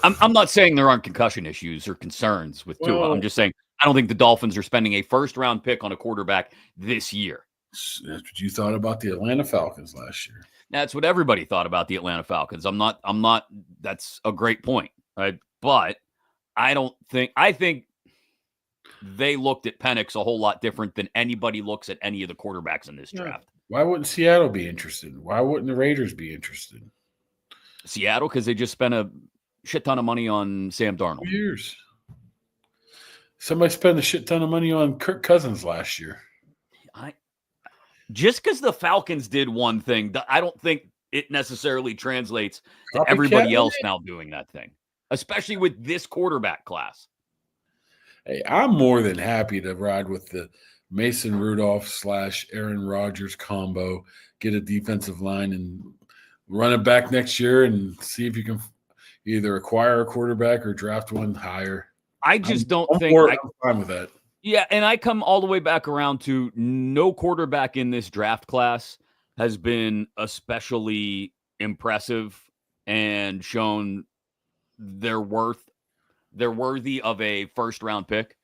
I'm not saying there aren't concussion issues or concerns with Tua. I'm just saying I don't think the Dolphins are spending a first-round pick on a quarterback this year. That's what you thought about the Atlanta Falcons last year. That's what everybody thought about the Atlanta Falcons. I'm not. That's a great point, right? But I think they looked at Penix a whole lot different than anybody looks at any of the quarterbacks in this draft. Why wouldn't Seattle be interested? Why wouldn't the Raiders be interested? Seattle, because they just spent a shit ton of money on Sam Darnold. 2 years. Somebody spent a shit ton of money on Kirk Cousins last year. Just because the Falcons did one thing, I don't think it necessarily translates to everybody else now doing that thing, especially with this quarterback class. Hey, I'm more than happy to ride with the Mason Rudolph / Aaron Rodgers combo, get a defensive line and run it back next year and see if you can either acquire a quarterback or draft one higher. I'm fine with that. Yeah, and I come all the way back around to no quarterback in this draft class has been especially impressive and shown they're worthy of a first-round pick.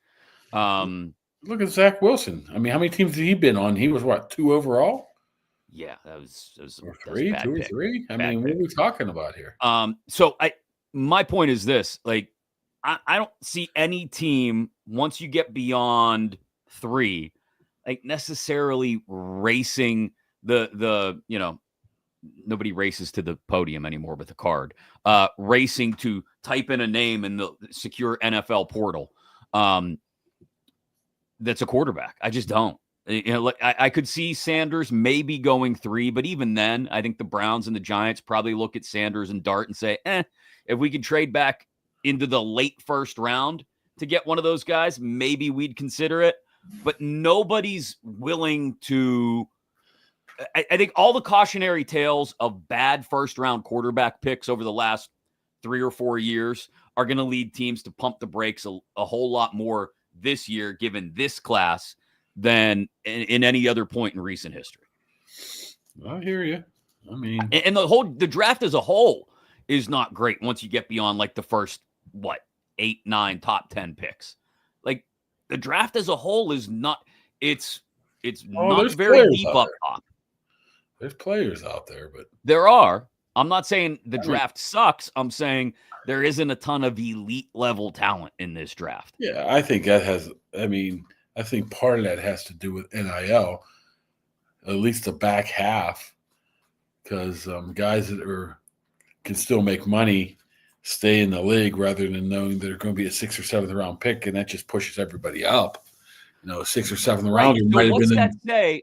Look at Zach Wilson. I mean, how many teams has he been on? He was, 2 overall? Yeah, that was 3, 2 or 3. I mean, what are we talking about here? So my point is this: like, I don't see any team once you get beyond 3, like necessarily racing the nobody races to the podium anymore with a card, racing to type in a name in the secure NFL portal. That's a quarterback. I just don't. I could see Sanders maybe going 3, but even then, I think the Browns and the Giants probably look at Sanders and Dart and say, if we could trade back into the late first round to get one of those guys, maybe we'd consider it. But nobody's willing to. I think all the cautionary tales of bad first-round quarterback picks over the last 3 or 4 years are going to lead teams to pump the brakes a whole lot more this year, given this class, than in any other point in recent history. I hear you. I mean, and the draft as a whole is not great once you get beyond like the first 8, 9, top 10 picks. Like the draft as a whole is not. It's not very deep up top. There's players out there, but there are. I'm not saying the draft sucks. I'm saying there isn't a ton of elite level talent in this draft. Yeah, I think that has. I mean, I think part of that has to do with NIL, at least the back half, because guys that can still make money stay in the league rather than knowing they're going to be a 6th or 7th round pick, and that just pushes everybody up. 6th or 7th round.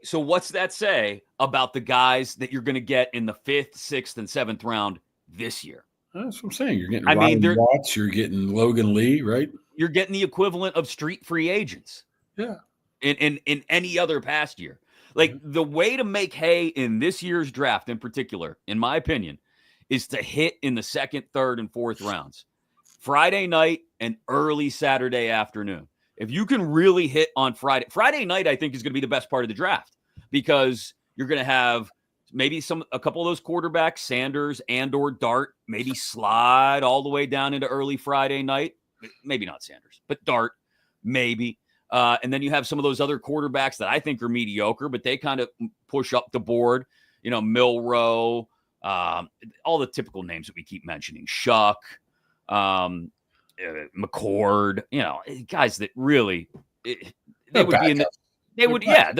So what's that say about the guys that you're going to get in the 5th, 6th, and 7th round this year? That's what I'm saying. You're getting Ryan Watts, you're getting Logan Lee, right? You're getting the equivalent of street free agents. Yeah. In any other past year. Like the way to make hay in this year's draft in particular, in my opinion, is to hit in the 2nd, 3rd, and 4th rounds. Friday night and early Saturday afternoon. If you can really hit on Friday night, I think is going to be the best part of the draft because you're going to have maybe a couple of those quarterbacks, Sanders and or Dart, maybe slide all the way down into early Friday night. Maybe not Sanders, but Dart, maybe. And then you have some of those other quarterbacks that I think are mediocre, but they kind of push up the board. Milrow, all the typical names that we keep mentioning, Shuck, McCord, guys that really they're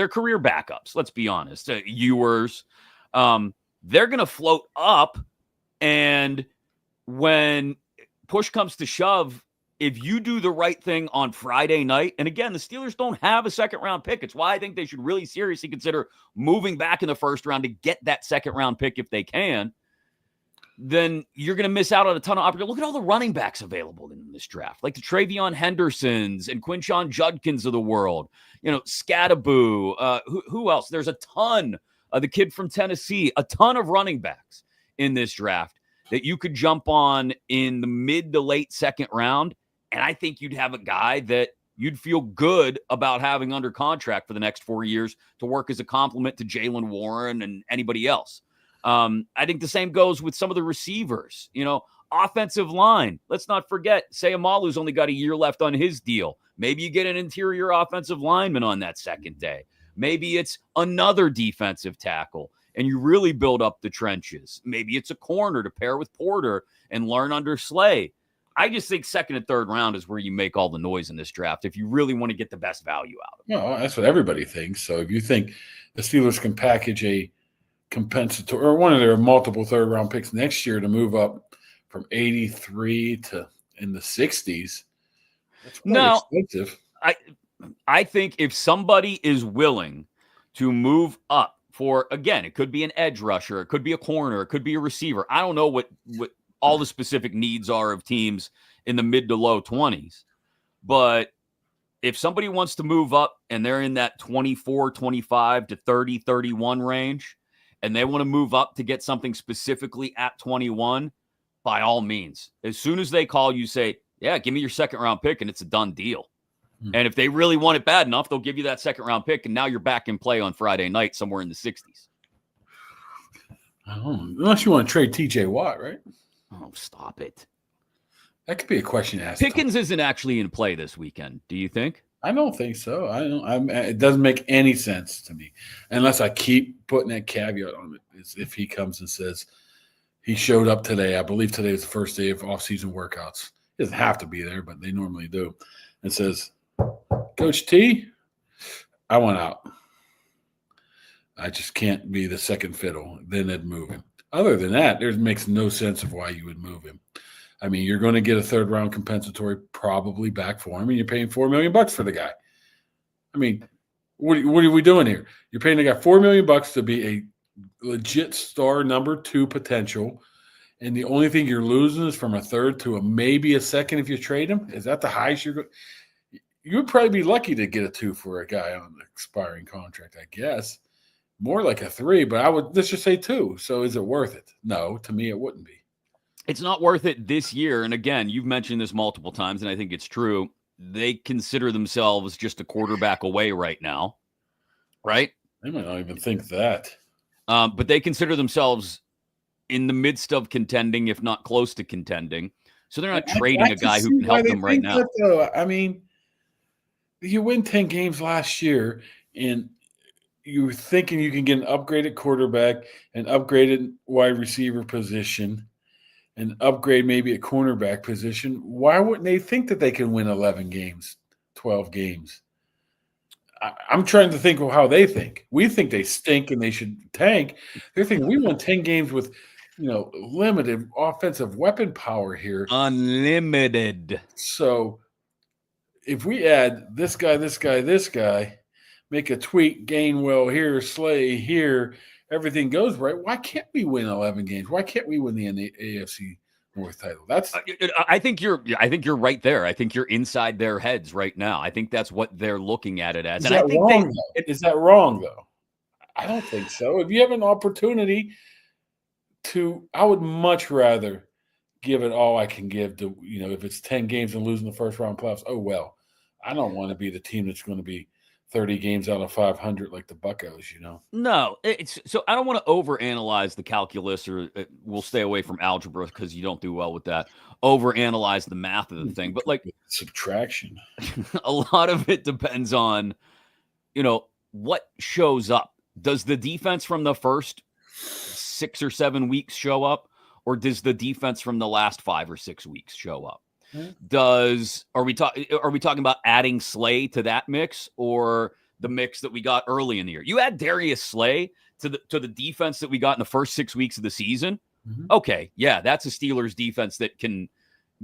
career backups. Let's be honest. Ewers, they're going to float up, and when push comes to shove if you do the right thing on Friday night, and again, the Steelers don't have a second-round pick. It's why I think they should really seriously consider moving back in the first round to get that second-round pick if they can. Then you're going to miss out on a ton of opportunity. Look at all the running backs available in this draft, like the Travion Hendersons and Quinshon Judkins of the world. Scadaboo. Who else? There's a ton. The kid from Tennessee. A ton of running backs in this draft that you could jump on in the mid to late second round. And I think you'd have a guy that you'd feel good about having under contract for the next 4 years to work as a complement to Jaylen Warren and anybody else. I think the same goes with some of the receivers, offensive line. Let's not forget, Sayamalu's only got a year left on his deal. Maybe you get an interior offensive lineman on that second day. Maybe it's another defensive tackle and you really build up the trenches. Maybe it's a corner to pair with Porter and learn under Slay. I just think second and third round is where you make all the noise in this draft if you really want to get the best value out of it. No, that's what everybody thinks. So if you think the Steelers can package a compensatory or one of their multiple third round picks next year to move up from 83 to in the 60s, that's quite expensive. I think if somebody is willing to move up for, again, it could be an edge rusher, it could be a corner, it could be a receiver. I don't know what all the specific needs are of teams in the mid to low 20s, but if somebody wants to move up and they're in that 24, 25 to 30, 31 range, and they want to move up to get something specifically at 21, by all means. As soon as they call, you say, yeah, give me your second round pick, and it's a done deal. And if they really want it bad enough, they'll give you that second round pick, and now you're back in play on Friday night somewhere in the 60s. Unless you want to trade TJ Watt, right? Oh, stop it. That could be a question asked. Pickens isn't actually in play this weekend, do you think? I don't think so. It doesn't make any sense to me unless I keep putting that caveat on it. If he comes and says he showed up today, I believe today is the first day of off-season workouts. He doesn't have to be there, but they normally do. And says, Coach T, I want out. I just can't be the second fiddle. Then they'd move him. Other than that, it makes no sense of why you would move him. I mean, you're going to get a third-round compensatory probably back for him, and you're paying $4 million for the guy. I mean, what are we doing here? You're paying the guy $4 million to be a legit star number 2 potential, and the only thing you're losing is from a third to maybe a second if you trade him? Is that the highest you're going? You would probably be lucky to get a 2 for a guy on an expiring contract, I guess. More like a 3, but let's just say 2. So is it worth it? No, to me it wouldn't be. It's not worth it this year. And again, you've mentioned this multiple times, and I think it's true. They consider themselves just a quarterback away right now, right? They might not even think that. But they consider themselves in the midst of contending, if not close to contending. So they're not trading a guy who can help them right now. I mean, you win 10 games last year, and you're thinking you can get an upgraded quarterback, an upgraded wide receiver position, and upgrade maybe a cornerback position. Why wouldn't they think that they can win 11 games, 12 games? I'm trying to think of how they think. We think they stink and they should tank. They're thinking we won 10 games with, limited offensive weapon power here. Unlimited. So if we add this guy, make a tweak, Gainwell here, Slay here, everything goes right. Why can't we win 11 games? Why can't we win the AFC North title? I think you're right there. I think you're inside their heads right now. I think that's what they're looking at it as. Is that wrong though? I don't think so. If you have an opportunity I would much rather give it all I can give to, if it's 10 games and losing the first round playoffs, oh well. I don't want to be the team that's going to be 30 games out of 500 like the Buccos, No, so I don't want to overanalyze the calculus, or we'll stay away from algebra because you don't do well with that. Overanalyze the math of the thing, but like subtraction. A lot of it depends on, what shows up. Does the defense from the first 6 or 7 weeks show up, or does the defense from the last 5 or 6 weeks show up? Are we talking about adding Slay to that mix, or the mix that we got early in the year? You add Darius Slay to the defense that we got in the first 6 weeks of the season. Mm-hmm. Okay, yeah, that's a Steelers defense that can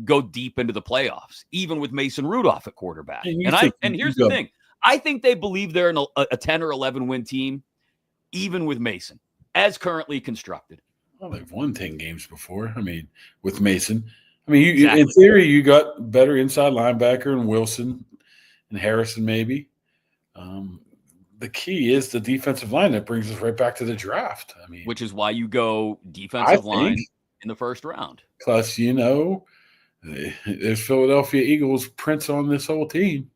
go deep into the playoffs, even with Mason Rudolph at quarterback. And here's the thing. I think they believe they're a 10 or 11 win team, even with Mason, as currently constructed. Well, they've won 10 games before. I mean, with Mason. I mean, Exactly. in theory, you got better inside linebacker and Wilson and Harrison maybe. The key is the defensive line. That brings us right back to the draft. I mean, which is why you go defensive line in the first round. Plus, there's Philadelphia Eagles prints on this whole team.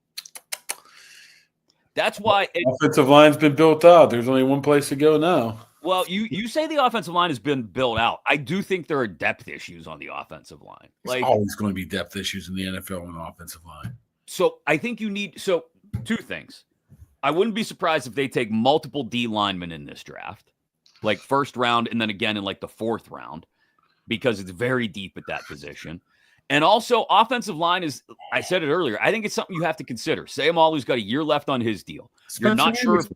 That's why offensive line's been built out. There's only one place to go now. Well, you say the offensive line has been built out. I do think there are depth issues on the offensive line. There's always going to be depth issues in the NFL on the offensive line. So I think you need two things. I wouldn't be surprised if they take multiple D linemen in this draft, like first round and then again in like the fourth round, because it's very deep at that position. And also I said it earlier, I think it's something you have to consider. Seumalo's got a year left on his deal. You're not sure if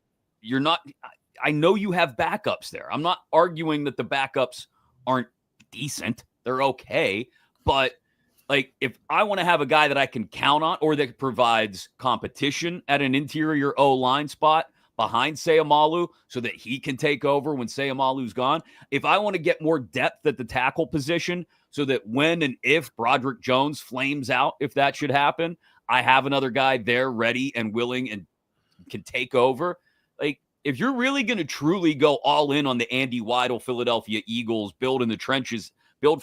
I know you have backups there. I'm not arguing that the backups aren't decent. They're okay. But like, if I want to have a guy that I can count on or that provides competition at an interior O-line spot behind Seumalo so that he can take over when Seumalo's gone, if I want to get more depth at the tackle position so that when and if Broderick Jones flames out, if that should happen, I have another guy there ready and willing and can take over. Like, if you're really going to truly go all in on the Andy Weidel Philadelphia Eagles build from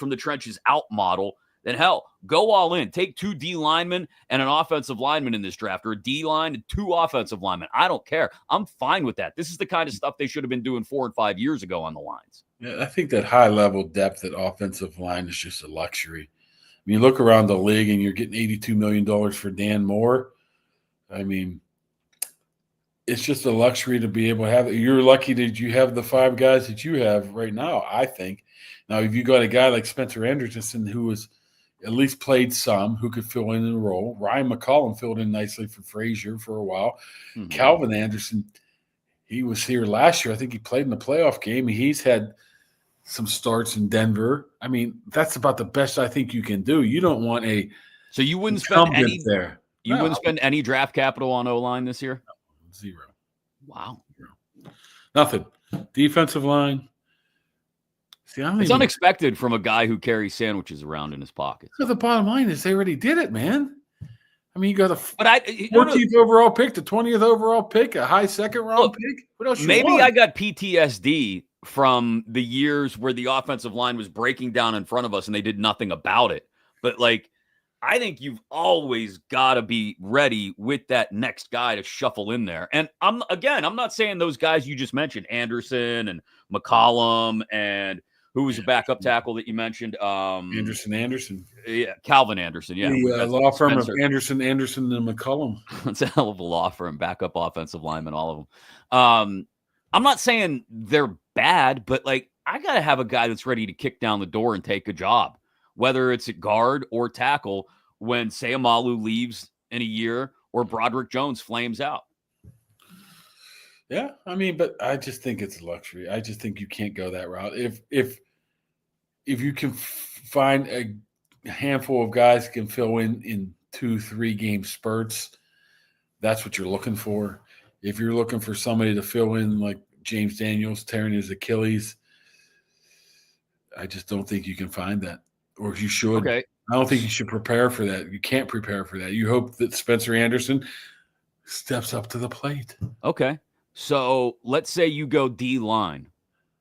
the trenches out model, then hell, go all in. Take 2 D linemen and an offensive lineman in this draft, or a D line and 2 offensive linemen. I don't care. I'm fine with that. This is the kind of stuff they should have been doing 4 and 5 years ago on the lines. Yeah, I think that high level depth at offensive line is just a luxury. I mean, you look around the league and you're getting $82 million for Dan Moore. I mean, it's just a luxury to be able to have it. You're lucky that you have the 5 guys that you have right now, I think. Now, if you got a guy like Spencer Anderson who was at least played some, who could fill in the role. Ryan McCollum filled in nicely for Frazier for a while. Mm-hmm. Calvin Anderson, he was here last year. I think he played in the playoff game. He's had some starts in Denver. I mean, that's about the best I think you can do. You don't want a so you wouldn't spend any there. You wouldn't spend any draft capital on O-line this year? No, 0. Wow. 0. Nothing. Defensive line. See, it's unexpected from a guy who carries sandwiches around in his pocket. So the bottom line is they already did it, man. I mean, you got a 14th overall pick, the 20th overall pick, a high second round pick. What else? Maybe I got PTSD from the years where the offensive line was breaking down in front of us and they did nothing about it. But like, I think you've always got to be ready with that next guy to shuffle in there. And I'm not saying those guys you just mentioned, Anderson and McCollum and who was the backup tackle that you mentioned? Anderson. Yeah, Calvin Anderson. Yeah, the law firm of Anderson, and McCollum. It's a hell of a law firm. Backup offensive linemen, all of them. I'm not saying they're bad, but like, I got to have a guy that's ready to kick down the door and take a job, whether it's at guard or tackle when Seumalo leaves in a year or Broderick Jones flames out. Yeah, I mean, but I just think it's a luxury. I just think you can't go that route. If you can find a handful of guys that can fill in 2-3 game spurts, that's what you're looking for. If you're looking for somebody to fill in like James Daniels tearing his Achilles, I just don't think you can find that. Or you should. Okay. I don't think you should prepare for that. You can't prepare for that. You hope that Spencer Anderson steps up to the plate. Okay. So let's say you go D-line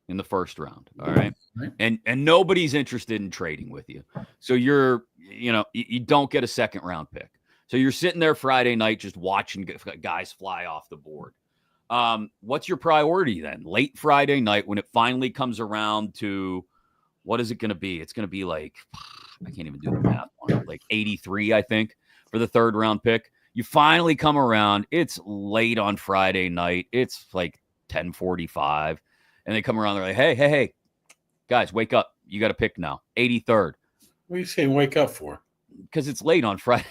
in the first round, all right? And nobody's interested in trading with you. So you don't get a second round pick. So you're sitting there Friday night just watching guys fly off the board. What's your priority then? Late Friday night when it finally comes around to what is it going to be? It's going to be like, I can't even do the math on it, like 83, I think, for the third round pick. You finally come around. It's late on Friday night. It's like 10:45. And they come around. They're like, hey, guys, wake up. You got to pick now. 83rd. What are you saying wake up for? Because it's late on Friday.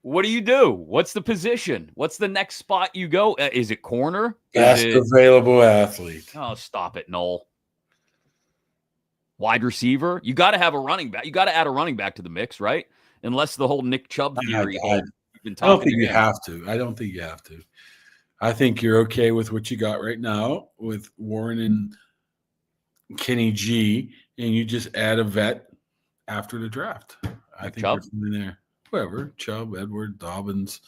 What do you do? What's the position? What's the next spot you go? Is it corner? Best available athlete. Oh, stop it, Noel. Wide receiver, you got to have a running back. You got to add a running back to the mix, right? Unless the whole Nick Chubb theory I you've been don't talking think you again. have to. I don't think you have to. I think you're okay with what you got right now with Warren and Kenny G, and you just add a vet after the draft. I think Chubb? there's something there. Whoever, Chubb, Edward, Dobbins,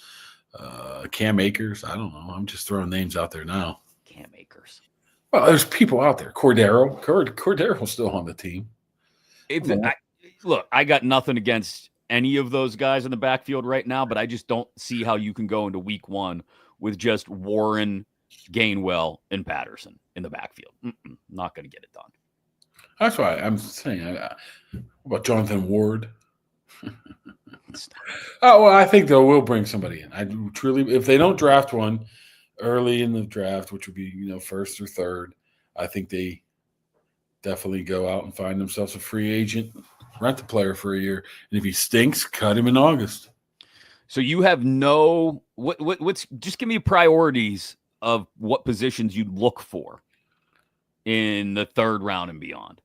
Cam Akers. I don't know. I'm just throwing names out there now. Cam Akers. Well, there's people out there. Cordero's still on the team. Look, I got nothing against any of those guys in the backfield right now, but I just don't see how you can go into week 1 with just Warren, Gainwell, and Patterson in the backfield. Not going to get it done. That's why I'm saying about Jonathan Ward. Oh, well, I think they will bring somebody in. I truly, if they don't draft one early in the draft, which would be first or third, I think they definitely go out and find themselves a free agent, rent the player for a year, and if he stinks, cut him in August. So you have what's just give me priorities of what positions you'd look for in the 3rd round and beyond.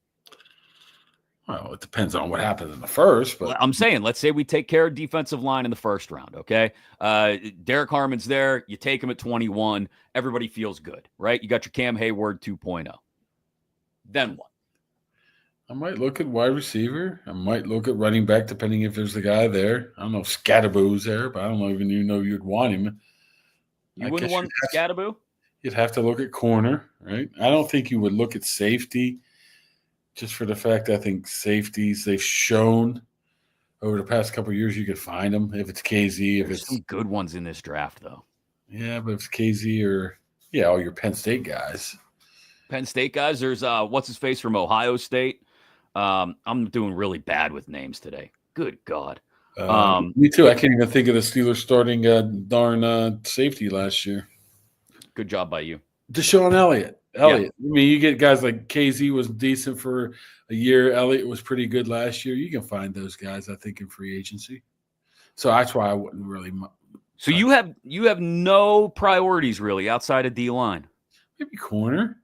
Well, it depends on what happens in the first. But I'm saying, let's say we take care of defensive line in the 1st round, okay? Derek Harmon's there. You take him at 21. Everybody feels good, right? You got your Cam Hayward 2.0. Then what? I might look at wide receiver. I might look at running back, depending if there's a guy there. I don't know if Scatterboo's there, but I don't even know you'd want him. You wouldn't want Scatterboo? You'd have to look at corner, right? I don't think you would look at safety. Just for the fact I think safeties, they've shown over the past couple of years you could find them. If it's KZ, There's some good ones in this draft, though. Yeah, but if it's KZ or, all your Penn State guys. Penn State guys, there's what's-his-face from Ohio State. I'm doing really bad with names today. Good God. Me too. I can't even think of the Steelers starting darn safety last year. Good job by you. Deshaun Elliott. Yeah. I mean, you get guys like KZ was decent for a year. Elliott was pretty good last year. You can find those guys, I think, in free agency. So that's why I wouldn't really. So you have no priorities really outside of D-line. Maybe corner.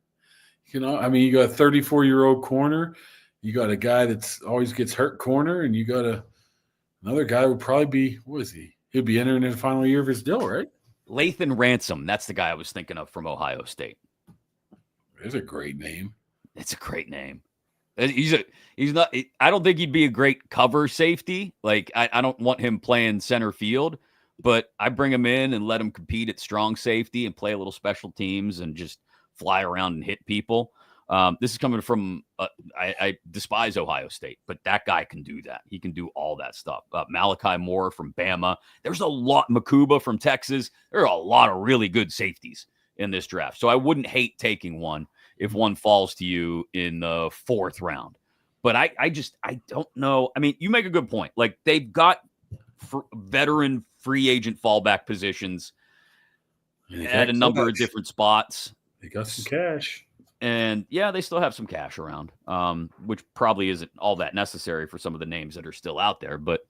You got a 34-year-old corner. You got a guy that's always gets hurt corner, and you got another guy who would probably be, what is he? He'd be entering in the final year of his deal, right? Lathan Ransom. That's the guy I was thinking of from Ohio State. It's a great name. It's a great name. He's not. I don't think he'd be a great cover safety. Like I don't want him playing center field, but I bring him in and let him compete at strong safety and play a little special teams and just fly around and hit people. This is coming from. I despise Ohio State, but that guy can do that. He can do all that stuff. Malachi Moore from Bama. There's a lot. Makuba from Texas. There are a lot of really good safeties in this draft. So I wouldn't hate taking one if one falls to you in the 4th round. But I don't know. I mean, you make a good point. Like they've got veteran free agent fallback positions at a number of different spots. They got some cash. And yeah, they still have some cash around, which probably isn't all that necessary for some of the names that are still out there, but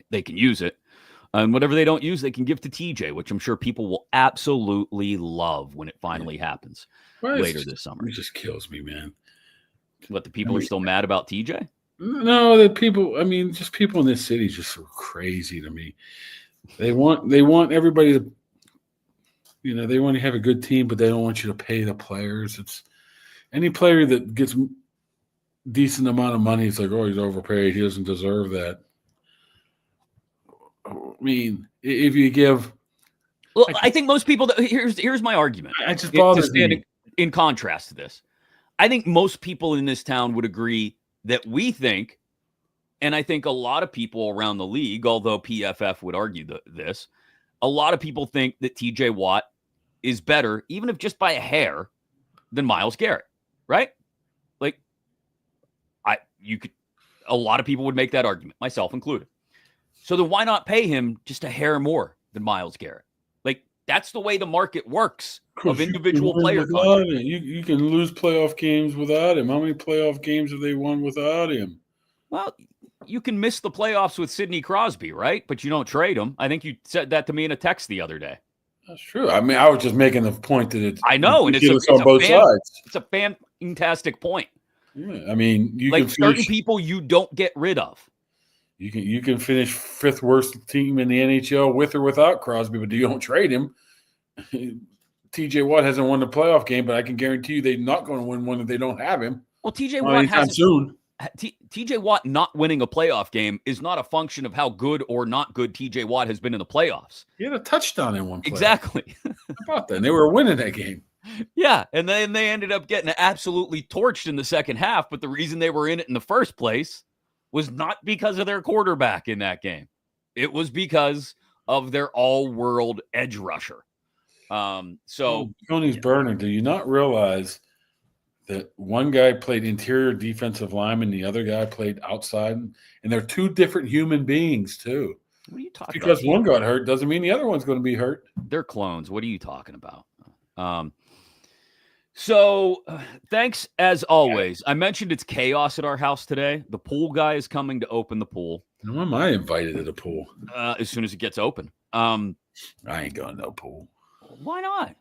they can use it. And whatever they don't use, they can give to TJ, which I'm sure people will absolutely love when it finally happens later this summer. It just kills me, man. What, the people are still mad about TJ? No, the people, just people in this city is just so crazy to me. They want everybody to, they want to have a good team, but they don't want you to pay the players. It's any player that gets decent amount of money, it's like, oh, he's overpaid. He doesn't deserve that. I mean, if you give, well, I think most people. Here's my argument. I just bothers me. In contrast to this, I think most people in this town would agree that we think, and I think a lot of people around the league, although PFF would argue this, a lot of people think that TJ Watt is better, even if just by a hair, than Myles Garrett, right? Like, a lot of people would make that argument, myself included. So then why not pay him just a hair more than Myles Garrett? Like, that's the way the market works of individual player contracts. You can lose playoff games without him. How many playoff games have they won without him? Well, you can miss the playoffs with Sidney Crosby, right? But you don't trade him. I think you said that to me in a text the other day. That's true. I mean, I was just making the point that it's. I know, and it's on both sides. It's a fantastic point. Yeah, I mean, you Like can certain finish. people you don't get rid of. You can finish fifth worst team in the NHL with or without Crosby, but you don't trade him. TJ Watt hasn't won the playoff game, but I can guarantee you they're not going to win one if they don't have him. Well, TJ Not Watt anytime hasn't. soon. TJ Watt not winning a playoff game is not a function of how good or not good TJ Watt has been in the playoffs. He had a touchdown in one play. Exactly. How about that? And they were winning that game. Yeah, and then they ended up getting absolutely torched in the second half, but the reason they were in it in the first place was not because of their quarterback in that game. It was because of their all-world edge rusher. Tony's burner. Do you not realize that one guy played interior defensive lineman, the other guy played outside, and they're two different human beings too? What are you talking because about? One got hurt doesn't mean the other one's going to be hurt. They're clones. What are you talking about? So thanks as always. I mentioned it's chaos at our house today. The pool guy is coming to open the pool. When am I invited to the pool? As soon as it gets open. I ain't going to no pool. Why not?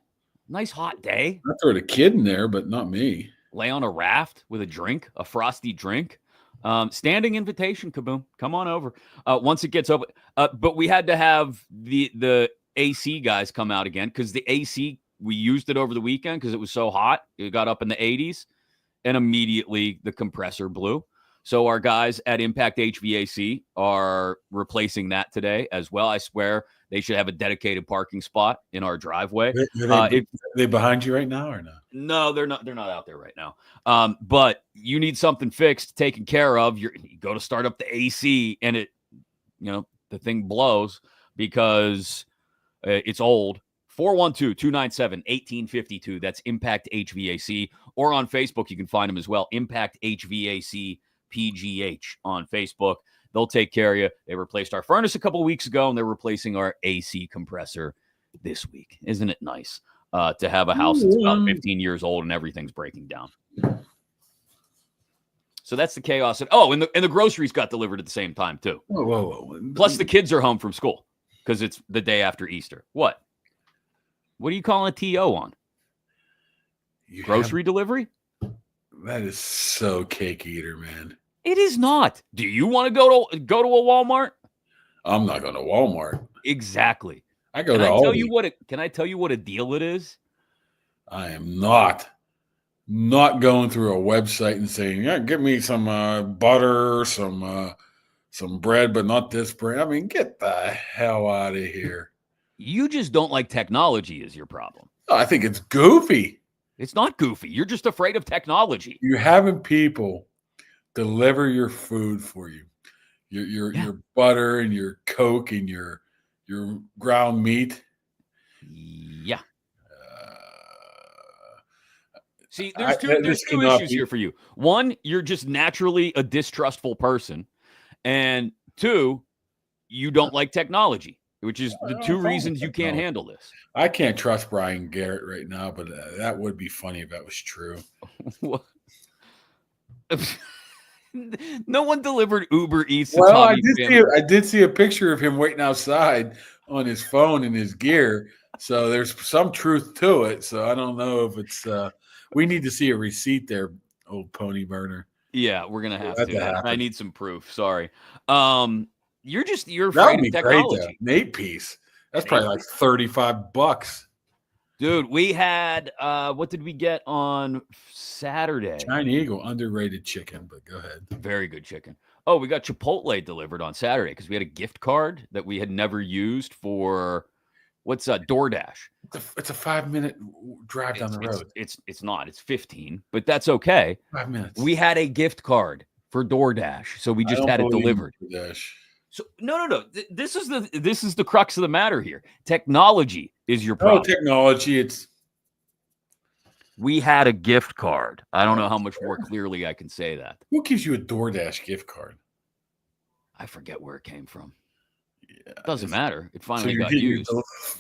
Nice hot day. I throw the kid in there, but not me. Lay on a raft with a drink, a frosty drink. Standing invitation, Kaboom. Come on over. Once it gets open. But we had to have the AC guys come out again because the AC, we used it over the weekend because it was so hot. It got up in the 80s, and immediately the compressor blew. So our guys at Impact HVAC are replacing that today as well. I swear they should have a dedicated parking spot in our driveway. Are they behind you right now or not? No, they're not. They're not out there right now. But you need something fixed, taken care of. You go to start up the AC, and the thing blows because it's old. 412-297-1852. That's Impact HVAC. Or on Facebook, you can find them as well. Impact HVAC PGH on Facebook. They'll take care of you. They replaced our furnace a couple of weeks ago, and they're replacing our AC compressor this week. Isn't it nice to have a house that's about 15 years old and everything's breaking down? So that's the chaos. And the groceries got delivered at the same time, too. Whoa. Plus, the kids are home from school because it's the day after Easter. What are you calling a TO on? Grocery delivery? That is so cake eater, man. It is not. Do you want to go to a Walmart? I'm not going to Walmart. Exactly. I go to Aldi. Can I tell you what a deal it is? I am not going through a website and saying, "Yeah, give me some butter, some bread, but not this bread." I mean, get the hell out of here. You just don't like technology is your problem. Oh, I think it's goofy. It's not goofy. You're just afraid of technology. You're having people deliver your food for you. Your butter and your Coke and your ground meat. Yeah. See, there's two issues here for you. One, you're just naturally a distrustful person. And two, you don't like technology, which is the two reasons you can't handle this. I can't trust Brian Garrett right now, but that would be funny if that was true. No one delivered Uber Eats. Well, I did see a picture of him waiting outside on his phone and his gear. So there's some truth to it. So I don't know if it's we need to see a receipt there, old pony burner. Yeah, we're gonna have to. I need some proof. Sorry. You're afraid of technology. Great, Nate piece. That's probably like $35. Dude, we had what did we get on Saturday? China Eagle, underrated chicken, but go ahead. Very good chicken. Oh, we got Chipotle delivered on Saturday because we had a gift card that we had never used for DoorDash. It's a 5-minute drive down the road. It's not. It's 15, but that's okay. 5 minutes. We had a gift card for DoorDash, so we just had it delivered. So no. This is the crux of the matter here. Technology is your problem. Technology. We had a gift card. I don't know how much more clearly I can say that. Who gives you a DoorDash gift card? I forget where it came from. Yeah, it doesn't matter. It finally got used.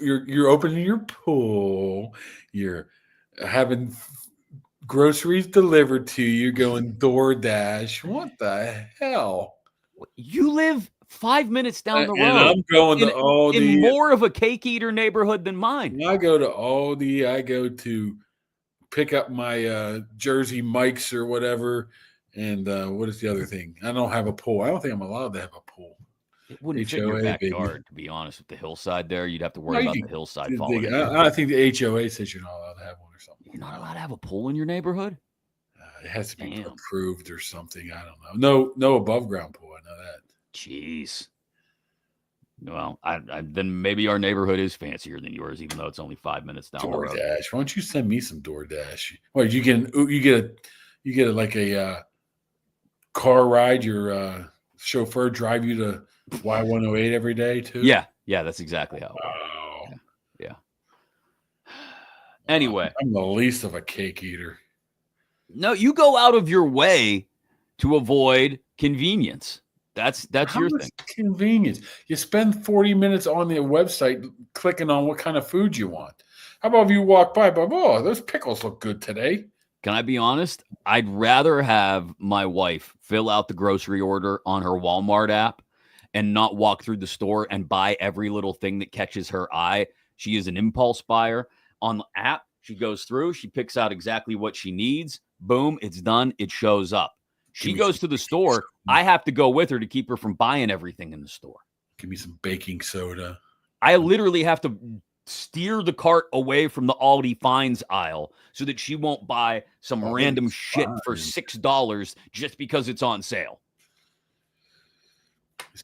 You're opening your pool. You're having groceries delivered to you. Going DoorDash. What the hell? You live 5 minutes down the road. And I'm going to Aldi. In more of a cake eater neighborhood than mine. When I go to Aldi, I go to pick up my Jersey Mike's or whatever. And what is the other thing? I don't have a pool. I don't think I'm allowed to have a pool. It wouldn't fit in your HOA, baby. backyard, to be honest, with the hillside there. You'd have to No, worry you about can. the hillside falling in. I think the HOA says you're not allowed to have one or something. You're not allowed to have a pool in your neighborhood? It has to be Damn. approved or something. I don't know. No above ground pool. I know that. Jeez. Well, then maybe our neighborhood is fancier than yours, even though it's only 5 minutes down the road. DoorDash. Why don't you send me some DoorDash? What you get like a car ride? Your chauffeur drive you to Y108 every day too? Yeah, that's exactly how it works. Wow. Yeah. Anyway, I'm the least of a cake eater. No, you go out of your way to avoid convenience. That's your thing. Convenience. You spend 40 minutes on the website clicking on what kind of food you want. How about if you walk by, oh, those pickles look good today. Can I be honest? I'd rather have my wife fill out the grocery order on her Walmart app and not walk through the store and buy every little thing that catches her eye. She is an impulse buyer. On the app, she goes through, she picks out exactly what she needs. Boom, it's done. It shows up. She goes to the store. I have to go with her to keep her from buying everything in the store. Give me some baking soda. I literally have to steer the cart away from the Aldi Finds aisle so that she won't buy some random shit for $6 just because it's on sale.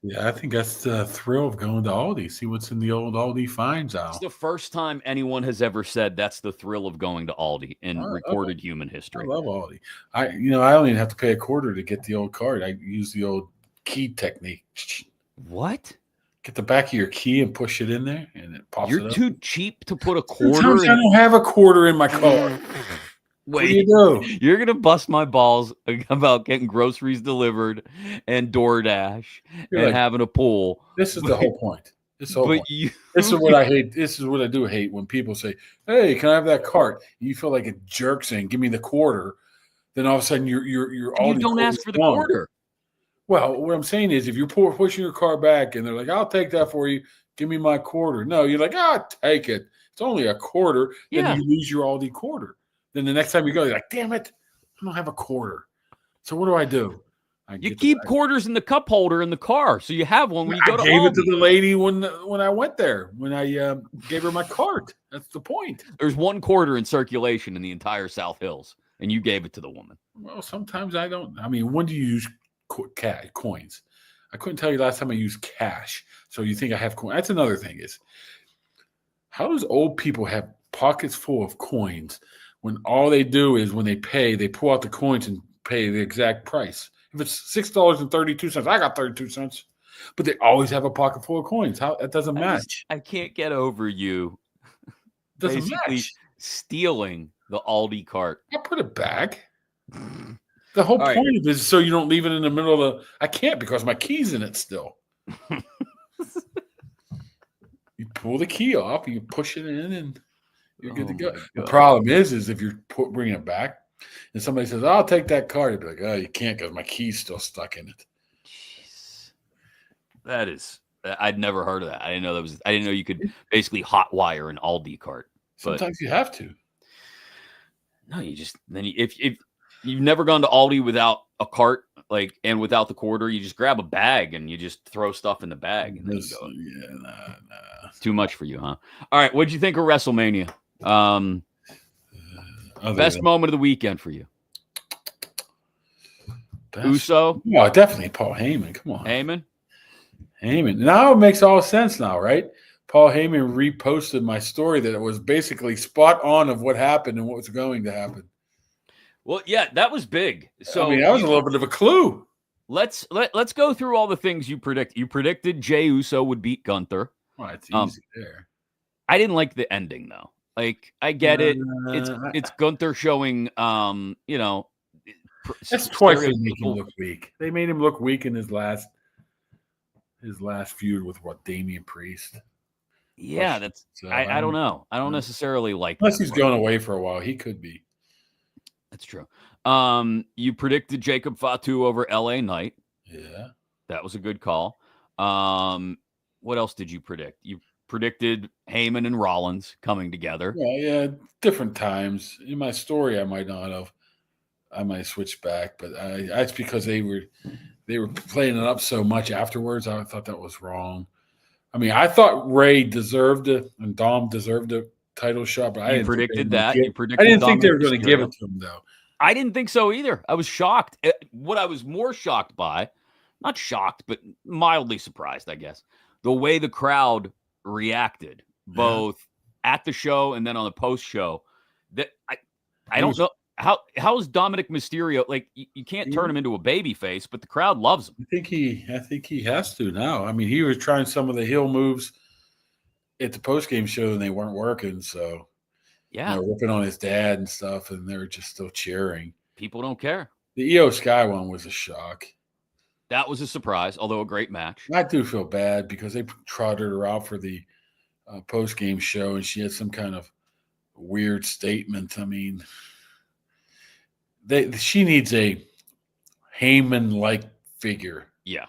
Yeah, I think that's the thrill of going to Aldi. See what's in the old Aldi Finds aisle. It's the first time anyone has ever said that's the thrill of going to Aldi in recorded human history. I love Aldi. I don't even have to pay a quarter to get the old card. I use the old key technique. What? Get the back of your key and push it in there, and it pops. You're it up. too cheap to put a quarter. Sometimes I don't have a quarter in my car. Wait, what do you do? You're gonna bust my balls about getting groceries delivered and DoorDash and having a pool. This is the whole point. This is the whole point. This is what I hate. This is what I do hate when people say, "Hey, can I have that cart?" You feel like a jerk saying, "Give me the quarter." Then all of a sudden, you're all. You don't ask for the quarter. Well, what I'm saying is, if you're pushing your car back and they're like, "I'll take that for you. Give me my quarter." No, you're like, "I'll take it. It's only a quarter." Yeah. Then you lose your Aldi quarter. Then the next time you go, you're like, "Damn it, I don't have a quarter." So what do? You keep quarters in the cup holder in the car, so you have one when you go to Aldi. I gave it to the lady when I went there, when I gave her my cart. That's the point. There's one quarter in circulation in the entire South Hills, and you gave it to the woman. Well, sometimes I don't. I mean, when do you use coins? I couldn't tell you last time I used cash. So you think I have coins? That's another thing is, how does old people have pockets full of coins when all they do is when they pay, they pull out the coins and pay the exact price? If it's $6.32, I got 32 cents. But they always have a pocket full of coins. How that doesn't match. I can't get over you. Doesn't basically match. Stealing the Aldi cart. I put it back. The whole point of it is so you don't leave it in the middle of the. I can't because my key's in it still. You pull the key off, you push it in, and you're good to go. The problem is if you're bringing it back, and somebody says, "I'll take that card," you'd be like, "Oh, you can't because my key's still stuck in it." Jeez. That is. I'd never heard of that. I didn't know that was. I didn't know you could basically hotwire an Aldi cart. Sometimes you have to. No, you just then if you've never gone to Aldi without a cart, and without the quarter, you just grab a bag and you just throw stuff in the bag and then you go. Yeah, nah. Too much for you, huh? All right, what'd you think of WrestleMania? Best moment of the weekend for you? Uso? Yeah, definitely Paul Heyman. Come on, Heyman. Now it makes all sense now, right? Paul Heyman reposted my story that it was basically spot on of what happened and what was going to happen. Well, yeah, that was big. So that was a little bit of a clue. Let's go through all the things you predict. You predicted Jey Uso would beat Gunther. Well, it's easy there. I didn't like the ending though. I get it. It's Gunther showing. That's twice they make him look weak. They made him look weak in his last feud with Damian Priest. Yeah, I don't know. I don't necessarily like. Unless he's going away for a while, he could be. That's true. You predicted Jacob Fatu over LA Knight. Yeah. That was a good call. What else did you predict? You predicted Heyman and Rollins coming together. Yeah, different times. In my story, I might not have. I might switch back, but that's because they were playing it up so much afterwards. I thought that was wrong. I mean, I thought Ray deserved it and Dom deserved a title shot, but I You didn't think they were predicted going to that. give. You I predicted didn't think they Dominic were going to give Mysterio. it to him, though. I didn't think so either. I was shocked. What I was more shocked by, not shocked, but mildly surprised, I guess, the way the crowd reacted, both at the show and then on the post show. That I don't know how is Dominic Mysterio, like you can't turn him into a baby face, but the crowd loves him. I think he has to now. I mean, he was trying some of the heel moves at the post game show and they weren't working. So yeah, ripping on his dad and stuff, and they were just still cheering. People don't care. The Io Sky one was a shock. That was a surprise, although a great match. I do feel bad because they trotted her out for the post game show, and she had some kind of weird statement. I mean, she needs a Heyman like figure. Yeah,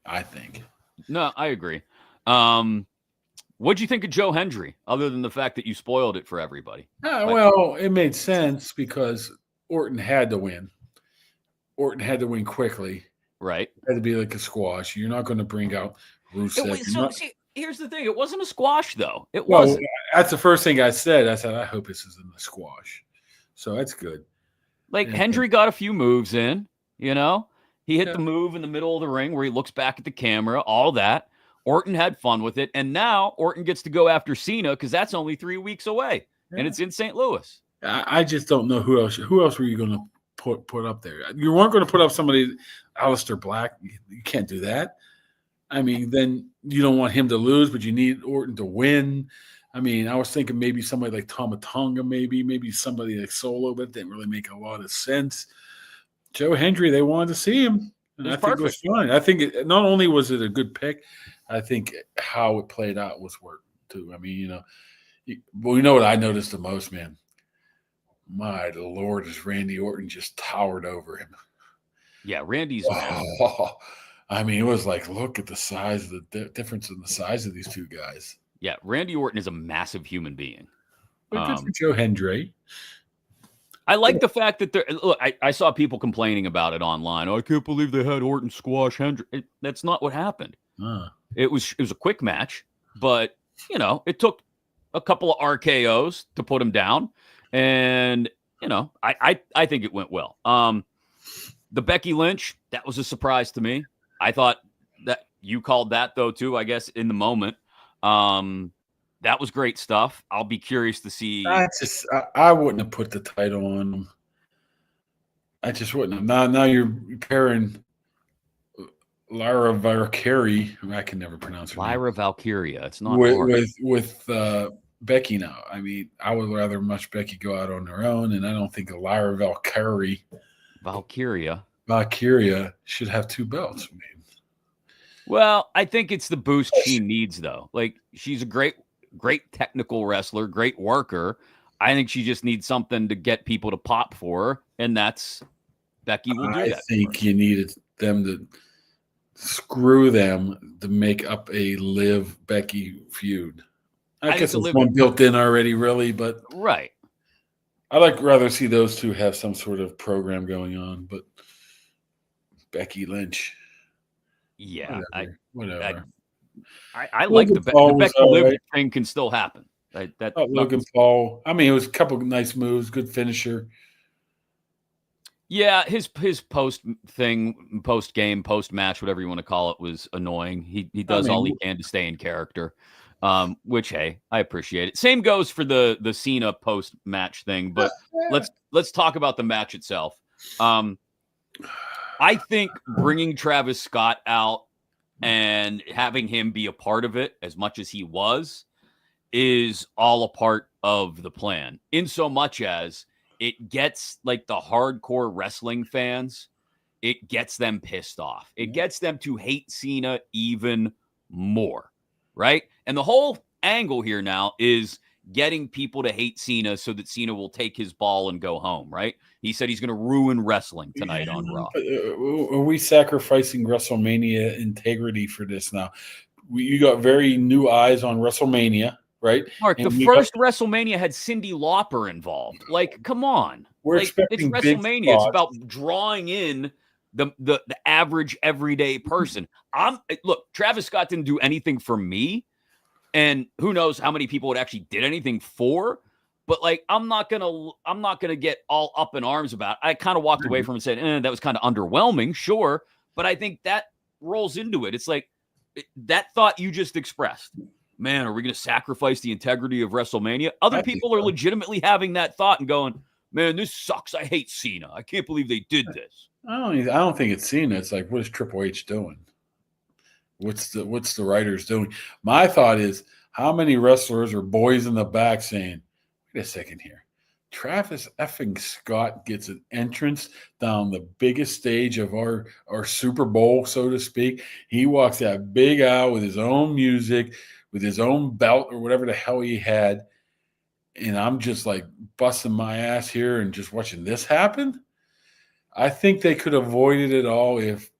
I think. No, I agree. What'd you think of Joe Hendry, other than the fact that you spoiled it for everybody? Well, it made sense because Orton had to win. Orton had to win quickly. Right. It had to be like a squash. You're not going to bring out Rusev. See, here's the thing. It wasn't a squash, though. It Well, wasn't. that's the first thing I said. I said, I hope this isn't a squash. So that's good. Like, Hendry got a few moves in, you know? He hit the move in the middle of the ring where he looks back at the camera, all that. Orton had fun with it. And now Orton gets to go after Cena because that's only 3 weeks away. Yeah. And it's in St. Louis. I just don't know who else. Who else were you going to put up there? You weren't going to put up somebody, Aleister Black. You can't do that. I mean, then you don't want him to lose, but you need Orton to win. I mean, I was thinking maybe somebody like Tama Tonga, maybe somebody like Solo, but it didn't really make a lot of sense. Joe Hendry, they wanted to see him. And I think it was fun. I think not only was it a good pick, I think how it played out was work too. I mean, we know what I noticed the most, man. My Lord, is Randy Orton just towered over him. Yeah, Randy's. I mean, it was like, look at the size of the difference in the size of these two guys. Yeah, Randy Orton is a massive human being. But good for Joe Hendry. I like the fact that look, I saw people complaining about it online. Oh, I can't believe they had Orton squash Hendry. That's not what happened. It was a quick match, but it took a couple of RKOs to put him down, and I think it went well. The Becky Lynch, that was a surprise to me. I thought that you called that though too, I guess, in the moment. That was great stuff. I'll be curious to see. I wouldn't have put the title on him. I just wouldn't have. Now you're pairing Lyra Valkyria. I can never pronounce her Lyra name. Valkyria. It's not with Becky now. I mean, I would rather much Becky go out on her own, and I don't think a Lyra Valkyria should have 2 belts. I mean, well, I think it's the boost she needs, though. Like, she's a great technical wrestler, great worker. I think she just needs something to get people to pop for her, and that's Becky will do that. I think you needed them to screw them to make up a Liv Becky feud. I guess there's one built in already, really, but right. I'd rather see those two have some sort of program going on, but Becky Lynch. Yeah, whatever. I like the Becky Liv thing can still happen. Logan Paul. I mean, it was a couple of nice moves, good finisher. Yeah, his post game, post match, whatever you want to call it, was annoying. He does all he can to stay in character, which hey, I appreciate it. Same goes for the Cena post match thing. But let's talk about the match itself. I think bringing Travis Scott out and having him be a part of it as much as he was is all a part of the plan, in so much as it gets like the hardcore wrestling fans, it gets them pissed off. It gets them to hate Cena even more, right? And the whole angle here now is getting people to hate Cena so that Cena will take his ball and go home, right? He said he's going to ruin wrestling tonight on Raw. Are we sacrificing WrestleMania integrity for this now? You got very new eyes on WrestleMania, right? Mark, the first WrestleMania had Cyndi Lauper involved. Like, come on. We're Like, it's expecting big WrestleMania. It's spots. about drawing in the average everyday person. Look, Travis Scott didn't do anything for me, and who knows how many people it actually did anything for. But like, I'm not gonna get all up in arms about it. I kind of walked away from it and said, that was kind of underwhelming, sure. But I think that rolls into it. It's like that thought you just expressed. Man, are we going to sacrifice the integrity of WrestleMania? Other people are legitimately having that thought and going, man, this sucks. I hate Cena. I can't believe they did this. I don't think it's Cena. It's like, what is Triple H doing? What's the writers doing? My thought is, how many wrestlers are boys in the back saying, wait a second here. Travis effing Scott gets an entrance down the biggest stage of our Super Bowl, so to speak. He walks that big aisle with his own music, with his own belt or whatever the hell he had. And I'm just like busting my ass here and just watching this happen. I think they could have avoided it all if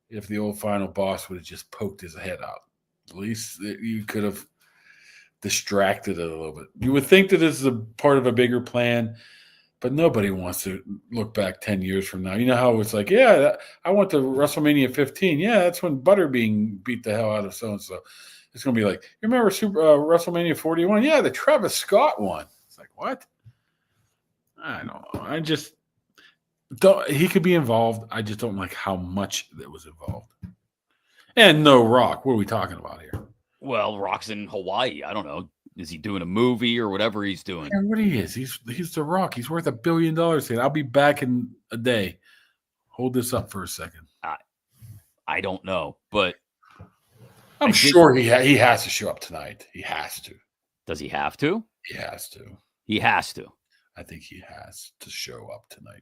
the old final boss would have just poked his head out. At least you could have distracted it a little bit. You would think that this is a part of a bigger plan, but nobody wants to look back 10 years from now. You know how it's like, I went to WrestleMania 15. Yeah, that's when Butterbean beat the hell out of so-and-so. It's going to be like, you remember WrestleMania 41? Yeah, the Travis Scott one. It's like, what? I don't know. I just don't. He could be involved. I just don't like how much that was involved. And no Rock. What are we talking about here? Well, Rock's in Hawaii. I don't know. Is he doing a movie or whatever he's doing? And what he is? He's the Rock. He's worth $1 billion. I'll be back in a day. Hold this up for a second. I don't know, but I'm sure he has to show up tonight. He has to. Does he have to? He has to. He has to. I think he has to show up tonight.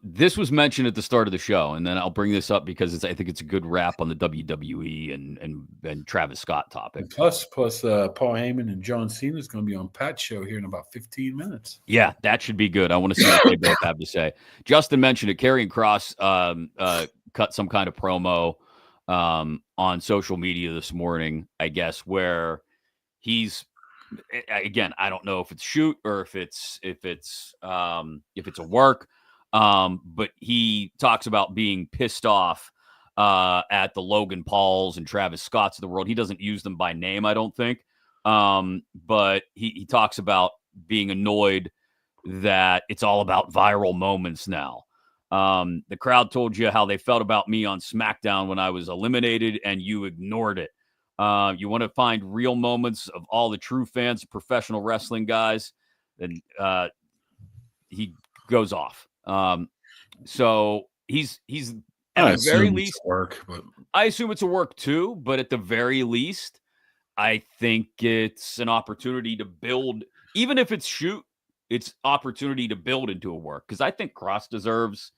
This was mentioned at the start of the show, and then I'll bring this up because I think it's a good wrap on the WWE and Travis Scott topic. And plus, Paul Heyman and Jon Cena is going to be on Pat's show here in about 15 minutes. Yeah, that should be good. I want to see what they both have to say. Justin mentioned it. Karrion Kross cut some kind of promo on social media this morning, I guess, where he's again, I don't know if it's shoot or if it's a work. But he talks about being pissed off at the Logan Pauls and Travis Scotts of the world. He doesn't use them by name, I don't think. But he talks about being annoyed that it's all about viral moments now. The crowd told you how they felt about me on SmackDown when I was eliminated, and you ignored it. You want to find real moments of all the true fans of professional wrestling, guys. And he goes off. So he's at the very least work, but I assume it's a work too, but at the very least, I think it's an opportunity to build, even if it's shoot, it's opportunity to build into a work. Cause I think Kross deserves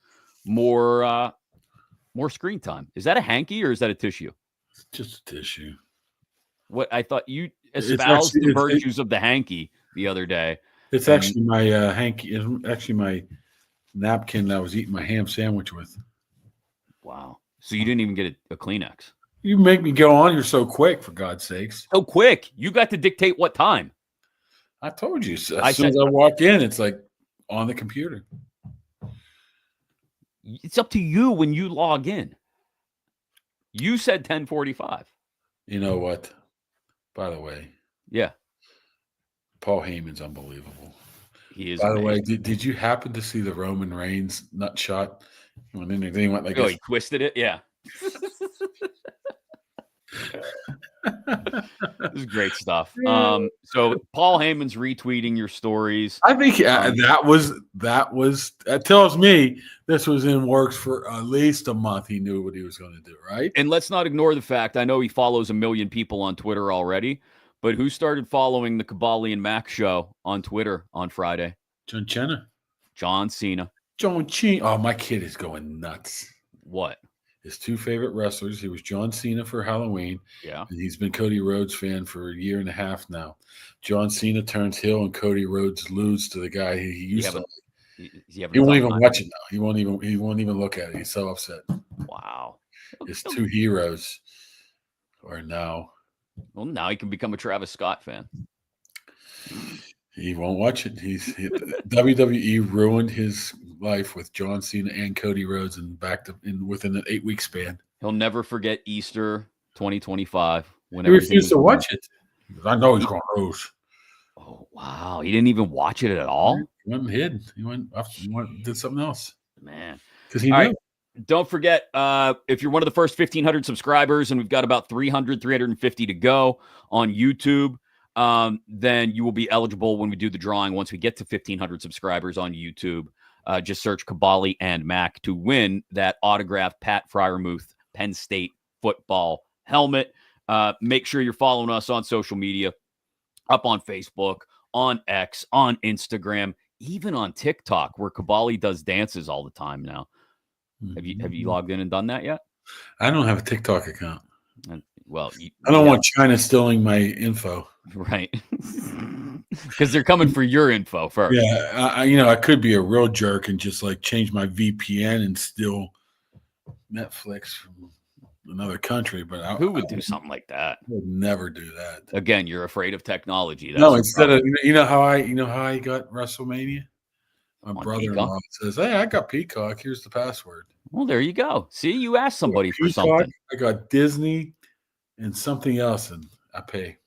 more screen time. Is that a hanky or is that a tissue? It's just a tissue. What I thought you espoused the virtues of the hanky the other day. It's actually my hanky. It's actually my napkin that I was eating my ham sandwich with. Wow. So you didn't even get a Kleenex. You make me go on. You're so quick, for God's sakes. So quick. You got to dictate what time. I told you. As soon as I walk in, it's like on the computer. It's up to you when you log in. You said 10:45. You know what? By the way. Yeah. Paul Heyman's unbelievable. He is. By the way, did you happen to see the Roman Reigns nut shot? When he went like this? He twisted it? Yeah. This is great stuff. So Paul Heyman's retweeting your stories. I think that tells me this was in works for at least a month. He knew what he was going to do, right? And let's not ignore the fact, I know he follows 1 million people on Twitter already, but who started following the Kaboly+Mack show on Twitter on Friday? Jon Cena. Jon Cena. Jon Cena. Oh, my kid is going nuts. What? His two favorite wrestlers. He was Jon Cena for Halloween. Yeah. And he's been Cody Rhodes fan for a year and a half now. Jon Cena turns heel and Cody Rhodes loses to the guy he used to. He won't even watch it now. He won't even look at it. He's so upset. Wow. His two heroes are now. Well, now he can become a Travis Scott fan. He won't watch it. WWE ruined his life with Jon Cena and Cody Rhodes, and within an 8-week span. He'll never forget Easter 2025 when He everything refused was to watch it. I know he's going to lose. Oh wow, he didn't even watch it at all. He went and hid. He went did something else. Man, because he all knew. Right. Don't forget, if you're one of the first 1,500 subscribers, and we've got about 350 to go on YouTube, then you will be eligible when we do the drawing once we get to 1,500 subscribers on YouTube. Just search Kaboly+Mack to win that autographed Pat Fryermuth Penn State football helmet. Make sure you're following us on social media, up on Facebook, on X, on Instagram, even on TikTok, where Kaboly does dances all the time now. Have you logged in and done that yet? I don't have a TikTok account. Well, I don't want China stealing my info. Right. Because they're coming for your info first. Yeah, I could be a real jerk and just like change my VPN and steal Netflix from another country, but who would do something like that? I would never do that. Again, you're afraid of technology. No, instead of how I got WrestleMania. My brother-in-law says, "Hey, I got Peacock. Here's the password." Well, there you go. See, you asked somebody for something. I got Disney and something else, and I pay.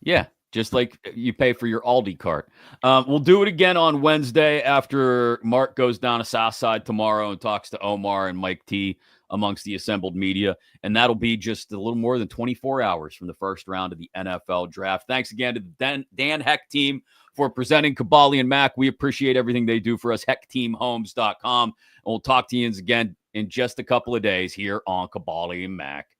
Yeah, just like you pay for your Aldi cart. We'll do it again on Wednesday after Mark goes down to Southside tomorrow and talks to Omar and Mike T amongst the assembled media. And that'll be just a little more than 24 hours from the first round of the NFL draft. Thanks again to the Dan Heck team for presenting Kaboly+Mack. We appreciate everything they do for us. HeckTeamHomes.com. And we'll talk to you again in just a couple of days here on Kaboly+Mack.